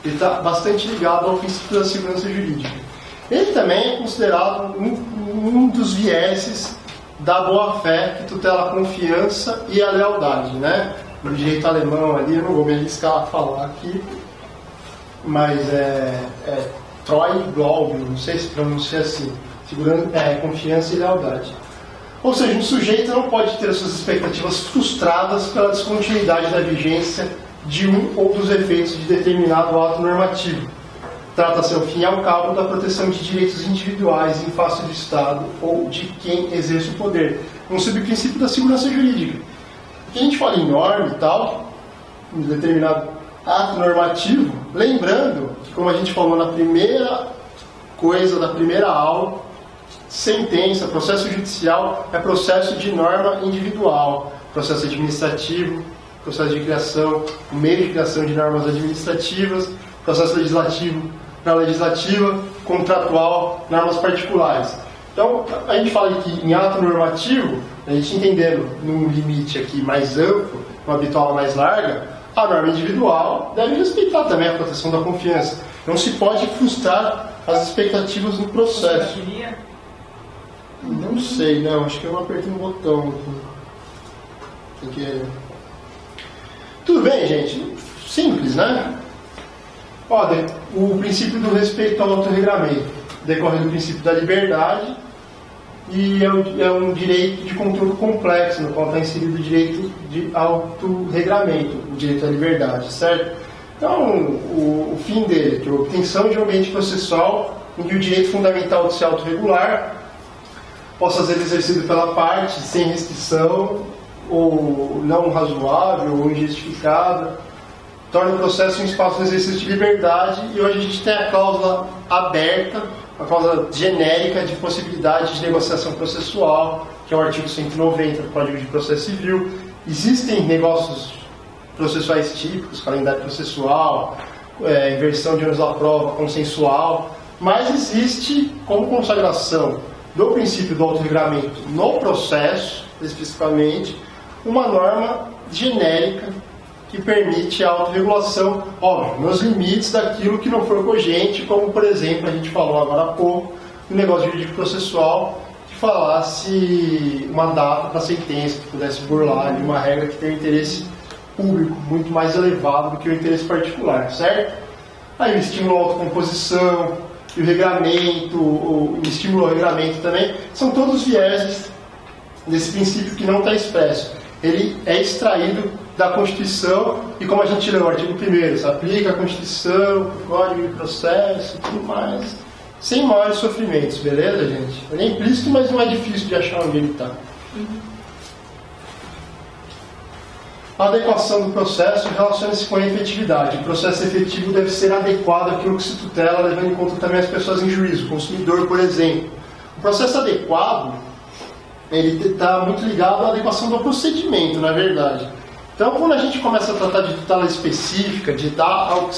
Speaker 2: Ele está bastante ligado ao princípio da segurança jurídica. Ele também é considerado um dos vieses da boa-fé que tutela a confiança e a lealdade, né? No direito alemão ali, eu não vou me arriscar a falar aqui, mas Treu e Glaube, não sei se pronuncia assim, confiança e lealdade. Ou seja, um sujeito não pode ter suas expectativas frustradas pela descontinuidade da vigência de um ou dos efeitos de determinado ato normativo. Trata-se, ao fim e ao cabo, da proteção de direitos individuais em face do Estado ou de quem exerce o poder. Um subprincípio da segurança jurídica. Aqui a gente fala em norma e tal, em determinado ato normativo, lembrando que, como a gente falou na primeira coisa da primeira aula, sentença, processo judicial é processo de norma individual, processo administrativo, processo de criação, o meio de criação de normas administrativas, processo legislativo, norma legislativa, contratual, normas particulares. Então, a gente fala que em ato normativo, a gente entendendo num limite aqui mais amplo, uma bitola mais larga, a norma individual deve respeitar também a proteção da confiança. Não se pode frustrar as expectativas no processo.
Speaker 1: Você queria?
Speaker 2: Não sei, não. Acho que eu não apertei um botão aqui. Tudo bem, gente? Simples, né? Olha, o princípio do respeito ao autorregramento decorre do princípio da liberdade e é um direito de controle complexo, no qual está inserido o direito de autorregramento, o direito à liberdade, certo? Então, o fim dele, que é a obtenção de um ambiente processual em que o direito fundamental de se autorregular possa ser exercido pela parte sem restrição ou não razoável ou injustificada, torna o processo um espaço de exercício de liberdade, e hoje a gente tem a cláusula aberta, a cláusula genérica de possibilidade de negociação processual, que é o artigo 190 do Código de Processo Civil. Existem negócios processuais típicos, calendário processual, inversão de ônus da prova, consensual, mas existe como consagração do princípio do autorregramento no processo, especificamente, uma norma genérica que permite a autorregulação, óbvio, nos limites daquilo que não for cogente, como, por exemplo, a gente falou agora há pouco, no negócio jurídico processual, que falasse uma data para sentença, que pudesse burlar ali uma regra que tem um interesse público muito mais elevado do que o interesse particular, certo? Aí o estímulo à autocomposição, e o regramento, o estímulo ao regramento também, são todos vieses desse princípio que não está expresso. Ele é extraído da Constituição e, como a gente leu o artigo 1º, se aplica a Constituição, o Código de Processo e tudo mais, sem maiores sofrimentos, beleza, gente? Ele é implícito, mas não é difícil de achar onde ele está. A adequação do processo relaciona-se com a efetividade. O processo efetivo deve ser adequado àquilo que se tutela, levando em conta também as pessoas em juízo, o consumidor, por exemplo. O processo adequado, ele está muito ligado à adequação do procedimento, na verdade. Então, quando a gente começa a tratar de tutela específica, de dar o que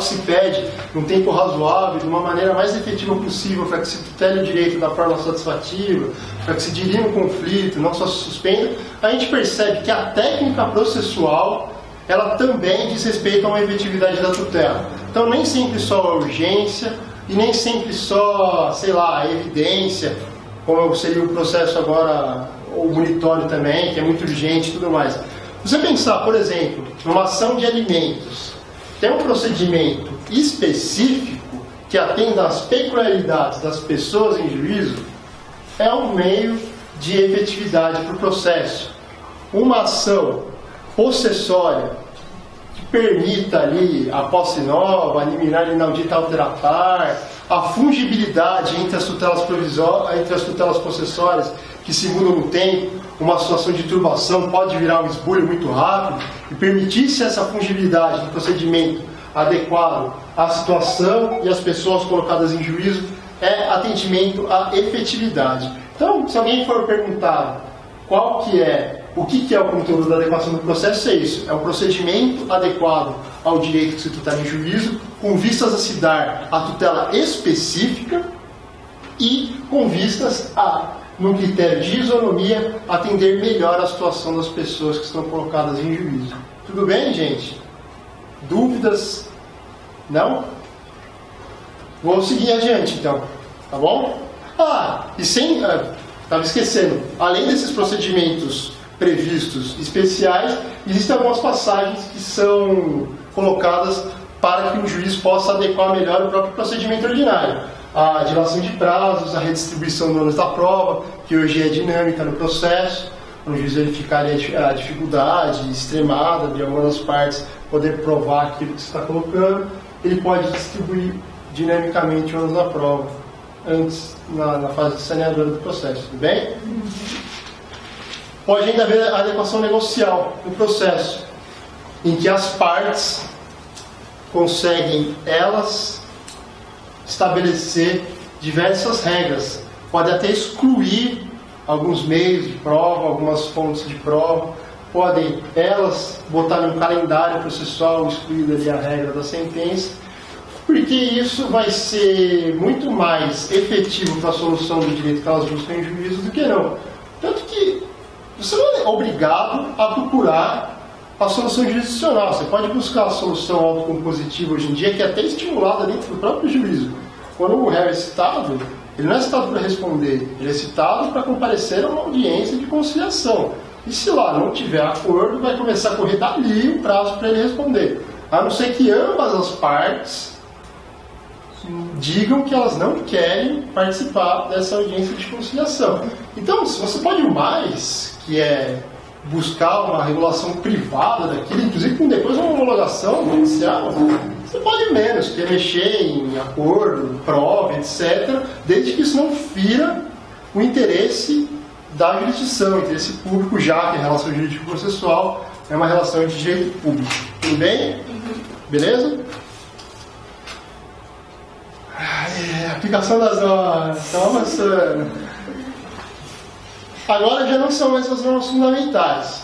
Speaker 2: se pede num tempo razoável, de uma maneira mais efetiva possível, para que se tutele o direito da forma satisfativa, para que se dirima o conflito, não só se suspenda, a gente percebe que a técnica processual ela também diz respeito a uma efetividade da tutela. Então nem sempre só a urgência e nem sempre só, sei lá, a evidência, como seria o processo agora, o monitório também, que é muito urgente e tudo mais. Você pensar, por exemplo, numa ação de alimentos, tem um procedimento específico que atenda às peculiaridades das pessoas em juízo, é um meio de efetividade para o processo. Uma ação possessória que permita ali a posse nova, a liminar inaudita alteratar, a fungibilidade entre as tutelas provisórias, entre as tutelas possessórias, que segundo o tempo, uma situação de turbação pode virar um esbulho muito rápido, e permitisse essa fungibilidade no procedimento adequado à situação e às pessoas colocadas em juízo, é atendimento à efetividade. Então, se alguém for perguntar o que é o conteúdo da adequação do processo, é isso. É um procedimento adequado ao direito que se tutela em juízo, com vistas a se dar a tutela específica e com vistas a, no critério de isonomia, atender melhor a situação das pessoas que estão colocadas em juízo. Tudo bem, gente? Dúvidas? Não? Vou seguir adiante, então. Tá bom? Estava esquecendo. Além desses procedimentos previstos especiais, existem algumas passagens que são colocadas para que o juiz possa adequar melhor o próprio procedimento ordinário. A dilação de prazos, a redistribuição do ônus da prova, que hoje é dinâmica no processo, para o juiz verificar a dificuldade extremada de algumas das partes poder provar aquilo que se está colocando. Ele pode distribuir dinamicamente o ônus da prova antes, na fase saneadora do processo, tudo bem? Pode ainda haver a adequação negocial no processo, em que as partes conseguem, elas, estabelecer diversas regras. Pode até excluir alguns meios de prova, algumas fontes de prova. Podem, elas, botar num calendário processual excluída ali a regra da sentença, porque isso vai ser muito mais efetivo para a solução do direito que elas buscam em juízo do que não. Tanto que você não é obrigado a procurar a solução jurisdicional. Você pode buscar a solução autocompositiva hoje em dia, que é até estimulada dentro do próprio juízo. Quando o réu é citado, ele não é citado para responder, ele é citado para comparecer a uma audiência de conciliação. E se lá não tiver acordo, vai começar a correr dali o prazo para ele responder. A não ser que ambas as partes digam que elas não querem participar dessa audiência de conciliação. Então, se você pode mais, que é buscar uma regulação privada daquilo, inclusive com depois uma homologação judicial, você pode menos, que é mexer em acordo, prova, etc., desde que isso não fira o interesse da jurisdição, o interesse público, já que a relação jurídico-processual é uma relação de direito público. Tudo bem? Beleza? A aplicação das normas. Estão avançando. Agora já não são mais as normas fundamentais.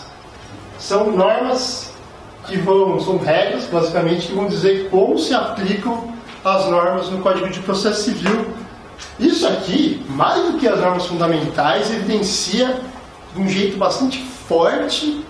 Speaker 2: São normas que são regras, basicamente, que vão dizer como se aplicam as normas no Código de Processo Civil. Isso aqui, mais do que as normas fundamentais, evidencia de um jeito bastante forte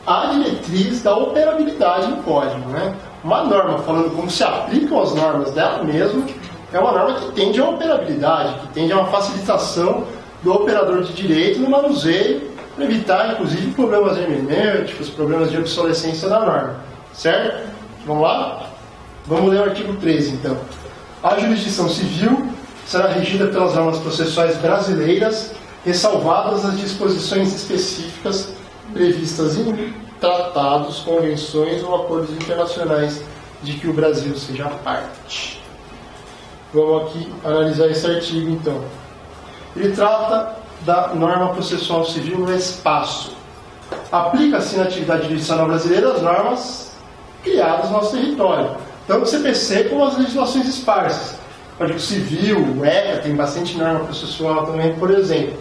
Speaker 2: a diretriz da operabilidade no Código, né? Uma norma falando como se aplicam as normas dela mesma é uma norma que tende à operabilidade, que tende a uma facilitação do operador de direito no manuseio, para evitar, inclusive, problemas hermenêuticos, problemas de obsolescência da norma. Certo? Vamos lá? Vamos ler o artigo 13, então. A jurisdição civil será regida pelas normas processuais brasileiras, ressalvadas as disposições específicas previstas em tratados, convenções ou acordos internacionais de que o Brasil seja parte. Vamos aqui analisar esse artigo, então. Ele trata da norma processual civil no espaço. Aplica-se na atividade jurisdicional brasileira as normas criadas no nosso território. Tanto o CPC como as legislações esparsas. O Código Civil, o ECA, tem bastante norma processual também, por exemplo.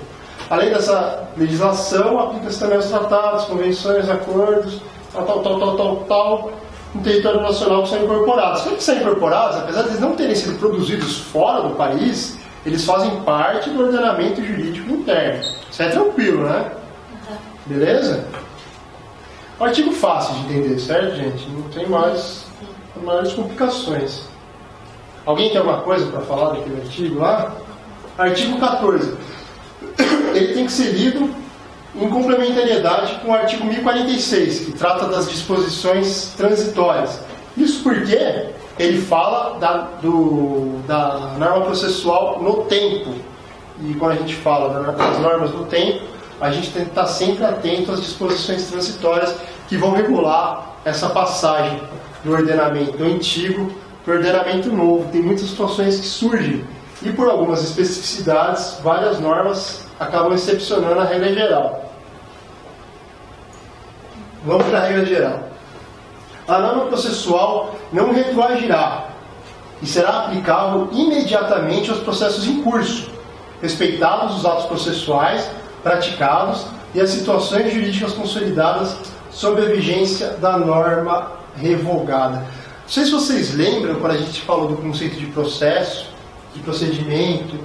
Speaker 2: Além dessa legislação, aplica-se também aos tratados, convenções, acordos, tal, no território nacional que são incorporados. Quando são incorporados, apesar de eles não terem sido produzidos fora do país, eles fazem parte do ordenamento jurídico interno. Isso é tranquilo, né? Beleza? Um artigo fácil de entender, certo, gente? Não tem maiores complicações. Alguém tem alguma coisa para falar daquele artigo lá? Artigo 14. Ele tem que ser lido em complementariedade com o artigo 1046, que trata das disposições transitórias. Isso porque ele fala da norma processual no tempo. E quando a gente fala das normas no tempo, a gente tem que estar sempre atento às disposições transitórias que vão regular essa passagem do ordenamento antigo para o ordenamento novo. Tem muitas situações que surgem e, por algumas especificidades, várias normas acabam excepcionando a regra geral. Vamos para a regra geral. A norma processual não retroagirá e será aplicável imediatamente aos processos em curso, respeitados os atos processuais praticados e as situações jurídicas consolidadas sob a vigência da norma revogada. Não sei se vocês lembram, quando a gente falou do conceito de processo, de procedimento,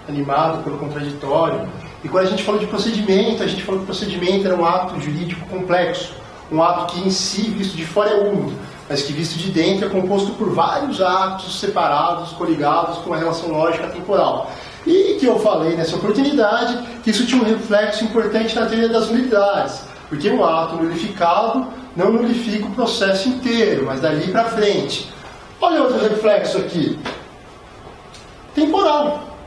Speaker 2: animado pelo contraditório, e quando a gente falou de procedimento, a gente falou que o procedimento era um ato jurídico complexo, um ato que em si, visto de fora, é único, mas que visto de dentro é composto por vários atos separados, coligados, com uma relação lógica temporal. E que eu falei nessa oportunidade que isso tinha um reflexo importante na teoria das nulidades, porque um ato nulificado não nulifica o processo inteiro, mas dali para frente. Olha outro reflexo aqui. Temporal.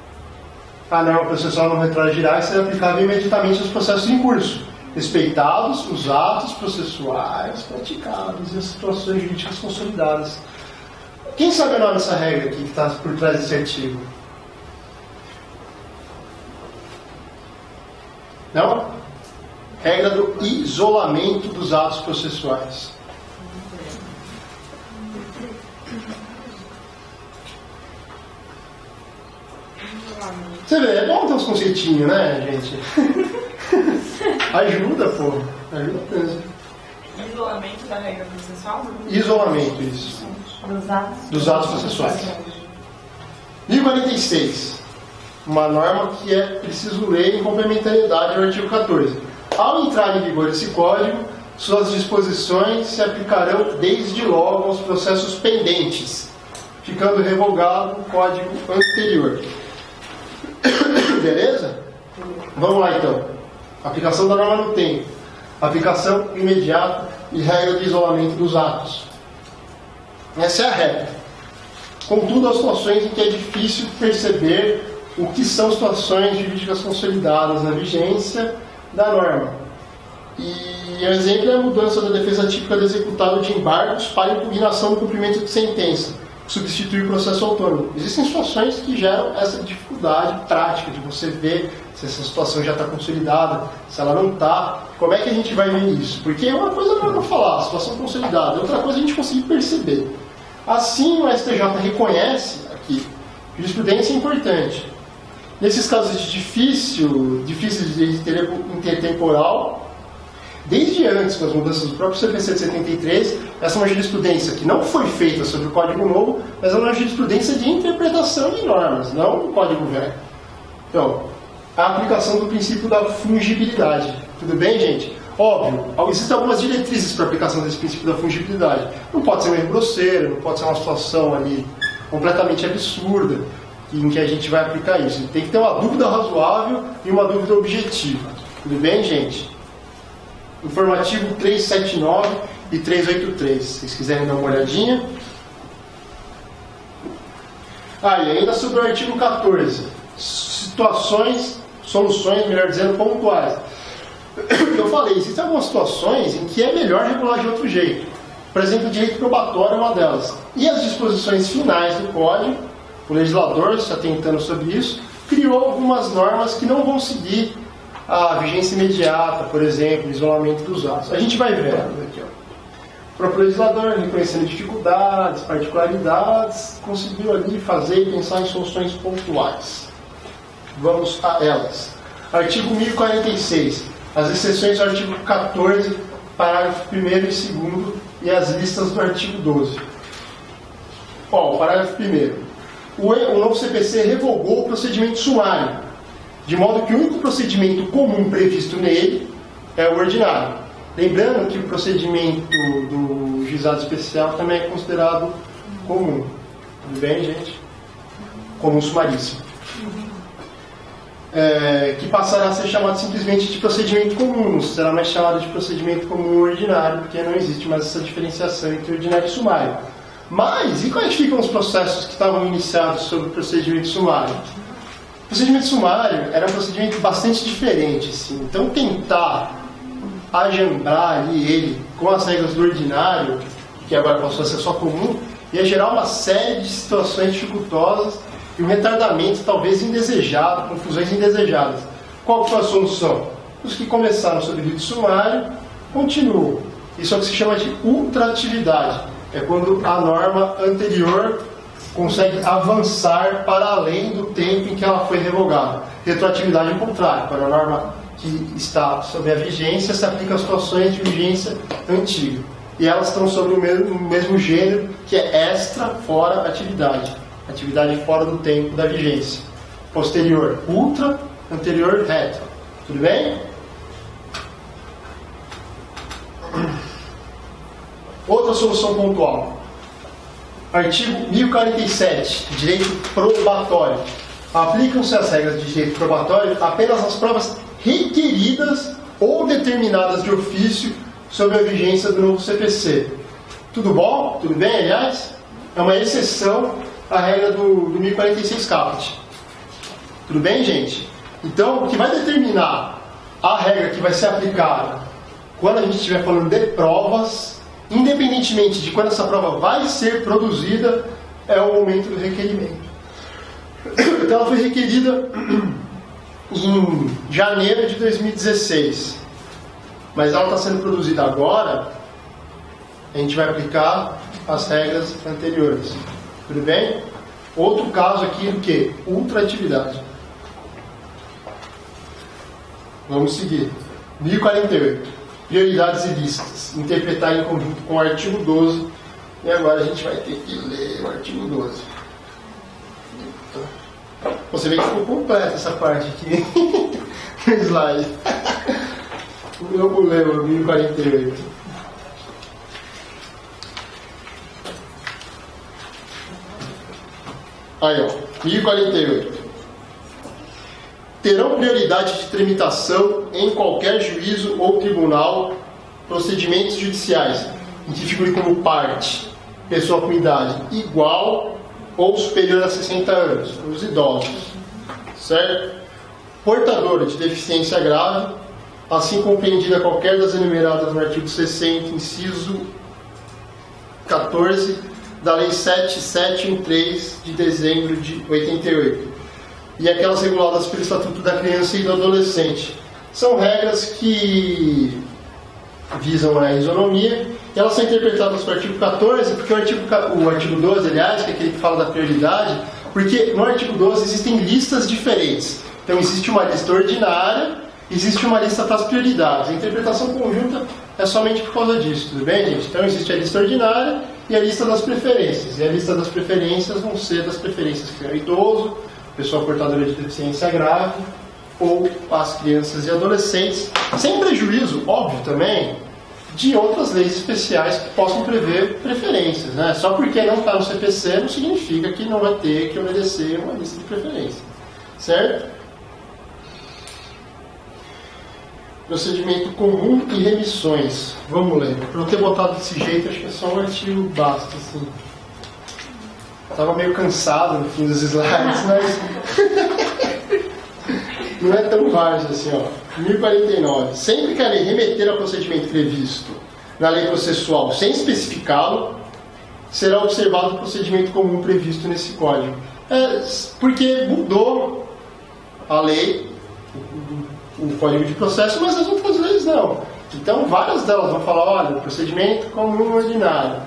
Speaker 2: A norma processual não retroagirá e será aplicável imediatamente aos processos em curso, respeitados os atos processuais praticados e as situações jurídicas consolidadas. Quem sabe o nome dessa regra aqui que está por trás desse artigo? Não? Regra do isolamento dos atos processuais. Você vê, é bom ter uns conceitinhos, né, gente? Ajuda, pô. Ajuda mesmo.
Speaker 1: Isolamento da regra processual?
Speaker 2: Isolamento, isso. Dos atos processuais. 1046. Uma norma que é preciso ler em complementariedade ao artigo 14. Ao entrar em vigor esse código, suas disposições se aplicarão desde logo aos processos pendentes, ficando revogado o código anterior. Beleza? Vamos lá então. Aplicação da norma no tempo. Aplicação imediata e regra de isolamento dos atos. Essa é a regra. Contudo, há situações em que é difícil perceber o que são situações jurídicas consolidadas na vigência da norma. E o exemplo é a mudança da defesa típica do executado de embargos para impugnação do cumprimento de sentença, que substitui o processo autônomo. Existem situações que geram essa dificuldade prática de você ver se essa situação já está consolidada, se ela não está. Como é que a gente vai ver isso? Porque uma coisa não é falar, situação consolidada, outra coisa é a gente conseguir perceber. Assim, o STJ reconhece aqui, jurisprudência é importante. Nesses casos de difíceis de direito intertemporal, desde antes, com as mudanças do próprio CPC de 73, essa é uma jurisprudência que não foi feita sobre o Código Novo, mas é uma jurisprudência de interpretação de normas, não o Código Velho. Então, a aplicação do princípio da fungibilidade. Tudo bem, gente? Óbvio, existem algumas diretrizes para a aplicação desse princípio da fungibilidade. Não pode ser um erro grosseiro, não pode ser uma situação ali completamente absurda em que a gente vai aplicar isso. Tem que ter uma dúvida razoável e uma dúvida objetiva. Tudo bem, gente? Informativo 379 e 383. Se vocês quiserem dar uma olhadinha. E ainda sobre o artigo 14. Soluções, melhor dizendo, pontuais. Eu falei, existem algumas situações em que é melhor regular de outro jeito. Por exemplo, o direito probatório é uma delas. E as disposições finais do Código, o legislador, se atentando sobre isso, criou algumas normas que não vão seguir a vigência imediata, por exemplo, o isolamento dos atos. A gente vai ver aqui, ó. O próprio legislador, reconhecendo dificuldades, particularidades, conseguiu ali fazer e pensar em soluções pontuais. Vamos a elas. Artigo 1046. As exceções do artigo 14, parágrafo 1º e 2º e as listas do artigo 12. O parágrafo 1º. O novo CPC revogou o procedimento sumário, de modo que o único procedimento comum previsto nele é o ordinário. Lembrando que o procedimento do juizado especial também é considerado comum. Tudo bem, gente? Comum sumaríssimo. Que passará a ser chamado simplesmente de procedimento comum, não será mais chamado de procedimento comum ordinário, porque não existe mais essa diferenciação entre ordinário e sumário. Mas, e quais ficam os processos que estavam iniciados sobre o procedimento sumário? O procedimento sumário era um procedimento bastante diferente, assim. Então, tentar agendar ali ele com as regras do ordinário, que agora passou a ser só comum, ia gerar uma série de situações dificultosas e um retardamento talvez indesejado, confusões indesejadas. Qual foi a solução? Os que começaram sob rito sumário continuam. Isso é o que se chama de ultratividade. É quando a norma anterior consegue avançar para além do tempo em que ela foi revogada. Retroatividade é o contrário. Para a norma que está sob a vigência, se aplica a situações de vigência antiga. E elas estão sobre o mesmo gênero, que é extra, fora, atividade. Atividade fora do tempo da vigência. Posterior, ultra, anterior, retro. Tudo bem? Outra solução pontual. Artigo 1047, direito probatório. Aplicam-se as regras de direito probatório apenas às provas requeridas ou determinadas de ofício sob a vigência do novo CPC. Tudo bom? Tudo bem, aliás? É uma exceção à regra do 1046 caput. Tudo bem, gente? Então, o que vai determinar a regra que vai ser aplicada quando a gente estiver falando de provas, independentemente de quando essa prova vai ser produzida, é o momento do requerimento. Então, ela foi requerida em janeiro de 2016. Mas ela está sendo produzida agora, a gente vai aplicar as regras anteriores. Tudo bem? Outro caso aqui do que? Ultraatividade. Vamos seguir. 1048. Prioridades ilícitas. Interpretar em conjunto com o artigo 12. E agora a gente vai ter que ler o artigo 12. Você vê que ficou completa essa parte aqui no slide. Eu pulei o 1048. Aí, ó, 1048. Terão prioridade de tramitação em qualquer juízo ou tribunal procedimentos judiciais em que figure como parte pessoa com idade igual ou superior a 60 anos, os idosos, certo? Portadora de deficiência grave, assim compreendida qualquer das enumeradas no artigo 60, inciso 14 da Lei 7713 de dezembro de 88, e aquelas reguladas pelo Estatuto da Criança e do Adolescente. São regras que visam a isonomia, e elas são interpretadas no artigo 14, porque o artigo 12, aliás, que é aquele que fala da prioridade, porque no artigo 12 existem listas diferentes. Então existe uma lista ordinária, existe uma lista das prioridades. A interpretação conjunta é somente por causa disso, tudo bem, gente? Então existe a lista ordinária e a lista das preferências. E a lista das preferências vão ser das preferências que é o idoso, pessoa portadora de deficiência grave, ou as crianças e adolescentes, sem prejuízo, óbvio também, de outras leis especiais que possam prever preferências, né? Só porque não está no CPC não significa que não vai ter que obedecer uma lista de preferência, certo? Procedimento comum e remissões. Vamos ler. Para não ter botado desse jeito, acho que é só um artigo basta, assim. Estava meio cansado no fim dos slides, mas não é tão válido assim, ó. 1049. Sempre que a lei remeter ao procedimento previsto na lei processual sem especificá-lo, será observado o procedimento comum previsto nesse código. Porque mudou a lei, o Código de Processo, mas as outras leis não. Então, várias delas vão falar, olha, procedimento comum ordinário.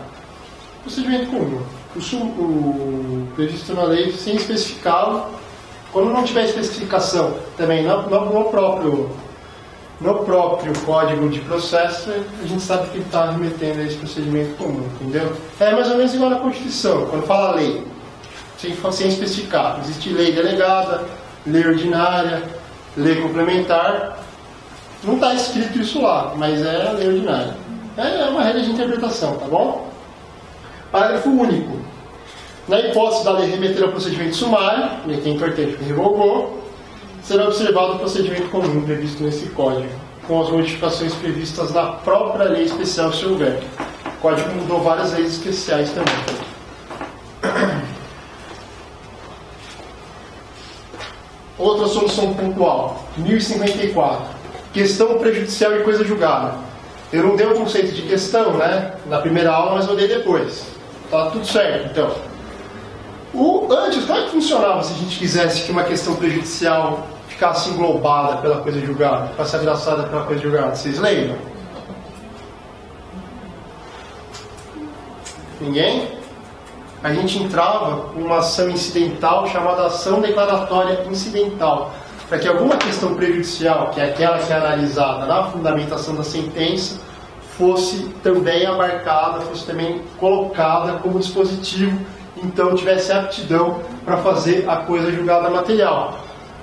Speaker 2: Procedimento comum. O previsto na lei sem especificá-lo, quando não tiver especificação também no próprio Código de Processo, a gente sabe que ele está remetendo a esse procedimento comum, entendeu? É mais ou menos igual na Constituição, quando fala lei, sem especificar. Existe lei delegada, lei ordinária, lei complementar, Não está escrito isso lá, mas é a lei ordinária. É uma regra de interpretação, tá bom? Parágrafo único. Na hipótese da lei remeter ao procedimento sumário, e que é importante que revogou, será observado o procedimento comum previsto nesse código, com as modificações previstas na própria lei especial, se houver. O código mudou várias leis especiais também. Outra solução pontual, 1054. Questão prejudicial e coisa julgada. Eu não dei o conceito de questão, né? Na primeira aula, mas eu dei depois. Tá tudo certo, então. Antes, como é que funcionava se a gente quisesse que uma questão prejudicial ficasse englobada pela coisa julgada, ficasse abraçada pela coisa julgada? Vocês lembram? Ninguém? A gente entrava com uma ação incidental chamada ação declaratória incidental, para que alguma questão prejudicial, que é aquela que é analisada na fundamentação da sentença, fosse também abarcada, fosse também colocada como dispositivo, então tivesse aptidão para fazer a coisa julgada material.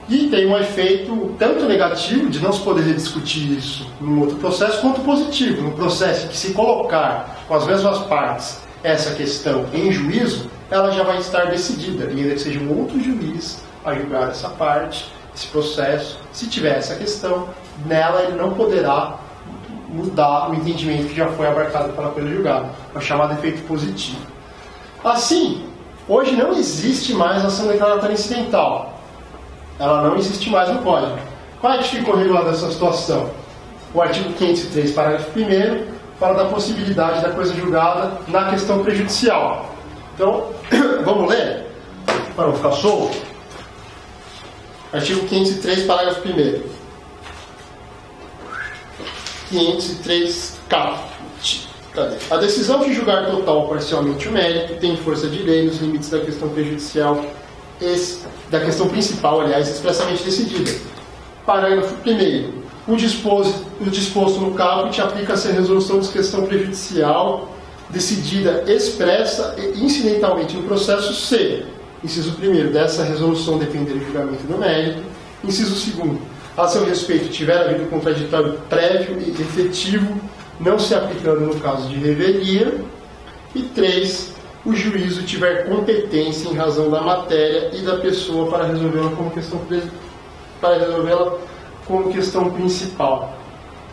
Speaker 2: E tem um efeito tanto negativo, de não se poder discutir isso num outro processo, quanto positivo, no processo que se colocar com as mesmas partes essa questão em juízo, ela já vai estar decidida, e ainda que seja um outro juiz a julgar essa parte, esse processo. Se tiver essa questão, nela ele não poderá mudar o entendimento que já foi abarcado pela coisa julgada, é o chamado efeito positivo. Assim, hoje não existe mais ação declaratória incidental. Ela não existe mais no Código. Qual é que ficou regulada essa situação? O artigo 503, parágrafo 1º, fala da possibilidade da coisa julgada na questão prejudicial. Então, vamos ler? Para não ficar solto. Artigo 503, parágrafo 1º. 503, caput. Cadê? A decisão de julgar total ou parcialmente o mérito tem força de lei nos limites da questão prejudicial, da questão principal, aliás, expressamente decidida. Parágrafo 1º. O disposto no caput aplica-se à resolução de questão prejudicial decidida expressa e incidentalmente no processo se, inciso 1º, dessa resolução depender do julgamento do mérito, inciso 2º, a seu respeito tiver havido contraditório prévio e efetivo, não se aplicando no caso de revelia, e 3, o juízo tiver competência em razão da matéria e da pessoa para resolvê-la como questão principal.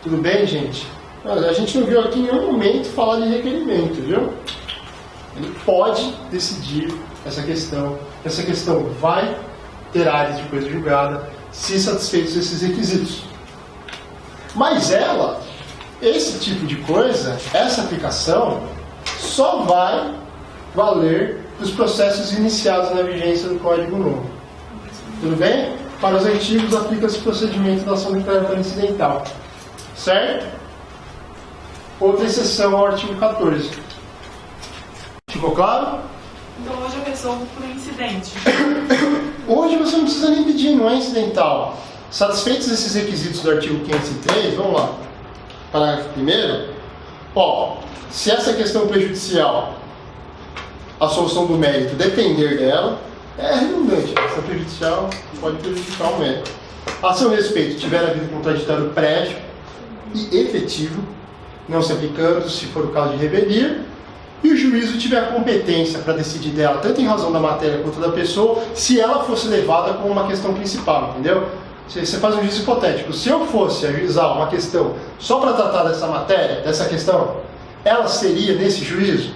Speaker 2: Tudo bem, gente? A gente não viu aqui em nenhum momento falar de requerimento, viu? Ele pode decidir essa questão. Essa questão vai ter áreas de coisa julgada se satisfeitos esses requisitos. Mas esse tipo de coisa, essa aplicação, só vai valer dos processos iniciados na vigência do Código Novo. Tudo bem? Para os antigos, aplica-se o procedimento da ação declaratória incidental. Certo? Outra exceção ao artigo 14. Ficou claro?
Speaker 1: Então hoje eu resolvo por incidente.
Speaker 2: Hoje você não precisa nem pedir, não é incidental. Satisfeitos esses requisitos do artigo 503, vamos lá. Parágrafo 1º. Se essa questão prejudicial, a solução do mérito depender dela, é redundante. A questão prejudicial pode prejudicar o mérito. A seu respeito, tiver havido contraditório prévio e efetivo, não se aplicando, se for o caso de revelia, e o juízo tiver a competência para decidir dela, tanto em razão da matéria quanto da pessoa, se ela fosse levada como uma questão principal, entendeu? Você faz um juízo hipotético. Se eu fosse ajuizar uma questão só para tratar dessa matéria, dessa questão, ela seria nesse juízo?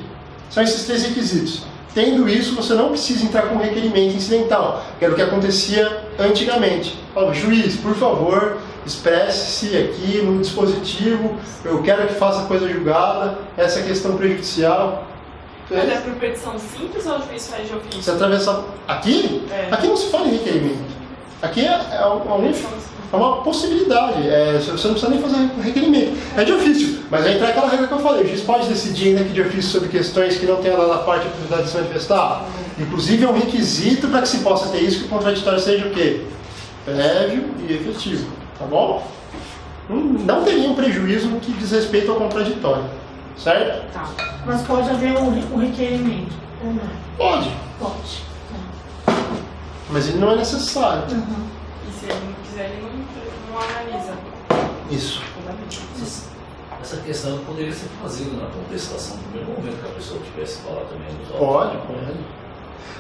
Speaker 2: São esses 3 requisitos. Tendo isso, você não precisa entrar com requerimento incidental, que era o que acontecia antigamente. Fala, juiz, por favor, expresse-se aqui no dispositivo, eu quero que faça coisa julgada, essa questão prejudicial.
Speaker 1: Mas é por petição simples ou o juiz faz de ofício?
Speaker 2: Você atravessa aqui? Aqui não se fala em requerimento. Aqui é uma possibilidade. Você não precisa nem fazer requerimento. É de ofício, mas vai entrar aquela regra que eu falei. O juiz pode decidir ainda que de ofício sobre questões que não tenha dado a parte a oportunidade de se manifestar. Inclusive é um requisito para que se possa ter isso, que o contraditório seja o quê? Prévio e efetivo. Tá bom? Não teria um prejuízo no que diz respeito ao contraditório. Certo?
Speaker 8: Tá. Mas pode haver um requerimento ou não?
Speaker 2: Pode.
Speaker 8: Pode.
Speaker 2: Mas ele não é necessário.
Speaker 1: E se ele não quiser, ele não analisa.
Speaker 2: Isso.
Speaker 4: Essa questão poderia ser trazida na contestação no primeiro momento que a pessoa tivesse falado também nos autos.
Speaker 2: Pode.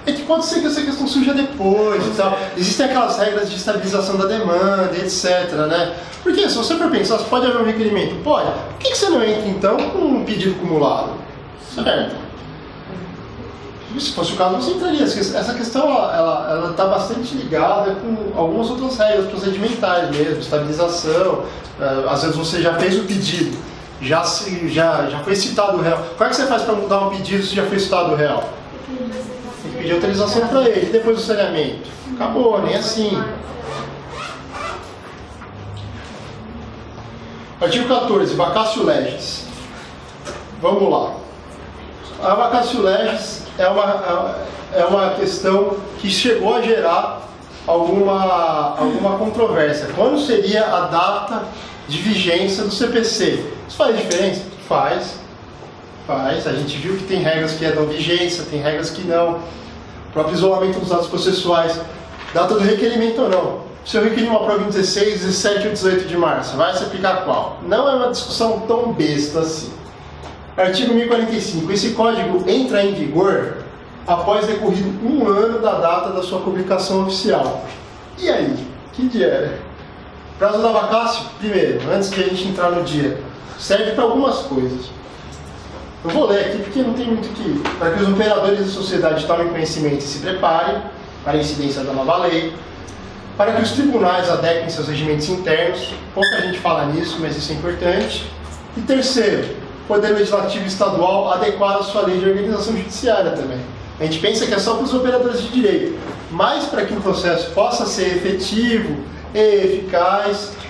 Speaker 2: É que pode ser que essa questão surja depois e tal. Existem aquelas regras de estabilização da demanda, etc, né? Porque se você for pensar, você pode haver um requerimento? Pode. Por que você não entra, então, com um pedido acumulado? Certo. Se fosse o caso, você entraria. Essa questão, ela está bastante ligada com algumas outras regras procedimentais mesmo, estabilização. Às vezes você já fez o pedido, já foi citado o réu. Como é que você faz para mudar um pedido se já foi citado o réu? Tem que pedir autorização para ele, e depois do saneamento. Acabou, nem assim. Artigo 14, vacatio legis. Vamos lá. A vacatio legis é uma questão que chegou a gerar alguma controvérsia. Quando seria a data de vigência do CPC? Isso faz diferença? Faz. A gente viu que tem regras que dão vigência, tem regras que não. O próprio isolamento dos atos processuais. Data do requerimento ou não. Se eu requerir uma prova em 16, 17 ou 18 de março, vai se aplicar qual? Não é uma discussão tão besta assim. Artigo 1045. Esse código entra em vigor após decorrido 1 ano da data da sua publicação oficial. E aí? Que dia é? Prazo da vacácio, primeiro, antes de a gente entrar no dia, serve para algumas coisas. Eu vou ler aqui porque não tem muito que... Para que os operadores da sociedade tomem conhecimento e se preparem para a incidência da nova lei, para que os tribunais adequem seus regimentos internos, pouca gente fala nisso, mas isso é importante. E terceiro, o Poder Legislativo Estadual adequar a sua lei de organização judiciária também. A gente pensa que é só para os operadores de direito, mas para que o processo possa ser efetivo e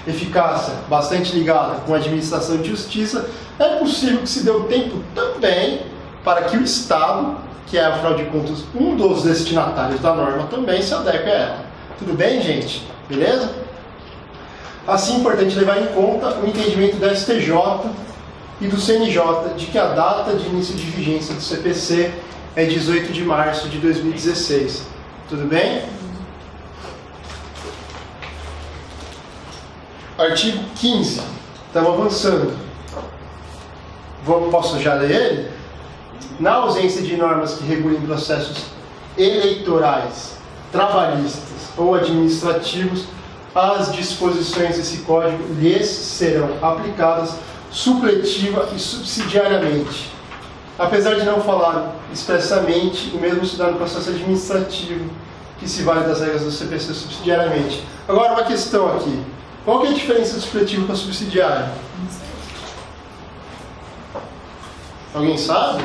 Speaker 2: eficácia bastante ligada com a administração de justiça, é possível que se dê o tempo também para que o Estado, que é, afinal de contas, um dos destinatários da norma, também se adeque a ela. Tudo bem, gente? Beleza? Assim, é importante levar em conta o entendimento da STJ e do CNJ de que a data de início de vigência do CPC é 18 de março de 2016. Tudo bem? Artigo 15. Estamos avançando. Posso já ler ele? Na ausência de normas que regulem processos eleitorais, trabalhistas ou administrativos, as disposições desse código lhes serão aplicadas supletiva e subsidiariamente. Apesar de não falar expressamente, o mesmo se dá no processo administrativo, que se vale das regras do CPC subsidiariamente. Agora, uma questão aqui. Qual que é a diferença do supletivo para subsidiário? Alguém sabe?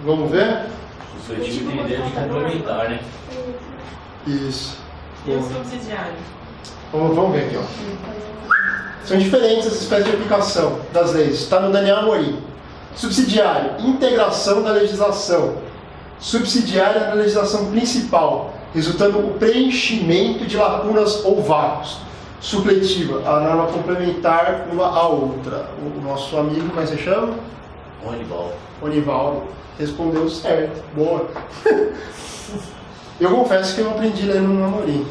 Speaker 2: Vamos ver?
Speaker 4: O supletivo tem ideia de complementar, né?
Speaker 2: Isso.
Speaker 1: E o subsidiário?
Speaker 2: Vamos ver aqui, ó. São diferentes as espécies de aplicação das leis. Está no Daniel Amorim. Subsidiário, integração da legislação. Subsidiária da legislação principal, resultando o preenchimento de lacunas ou vácuos. Supletiva, a norma complementar uma à outra. O nosso amigo, como é que se chama? Onivaldo. Respondeu certo. Boa. Eu confesso que eu aprendi lendo no Amorim.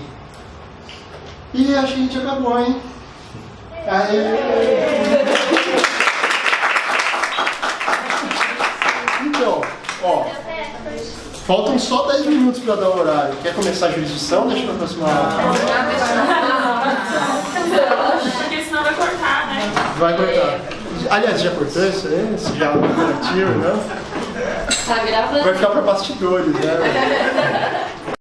Speaker 2: E acho que a gente acabou, hein? Então, ó, faltam só 10 minutos para dar o horário. Quer começar a jurisdição? Deixa eu aproximar.
Speaker 1: Porque senão vai cortar, né?
Speaker 2: Vai cortar. Aliás, já cortou isso aí? Esse já é ativo, não?
Speaker 3: Tá gravando?
Speaker 2: Vai ficar para bastidores, né?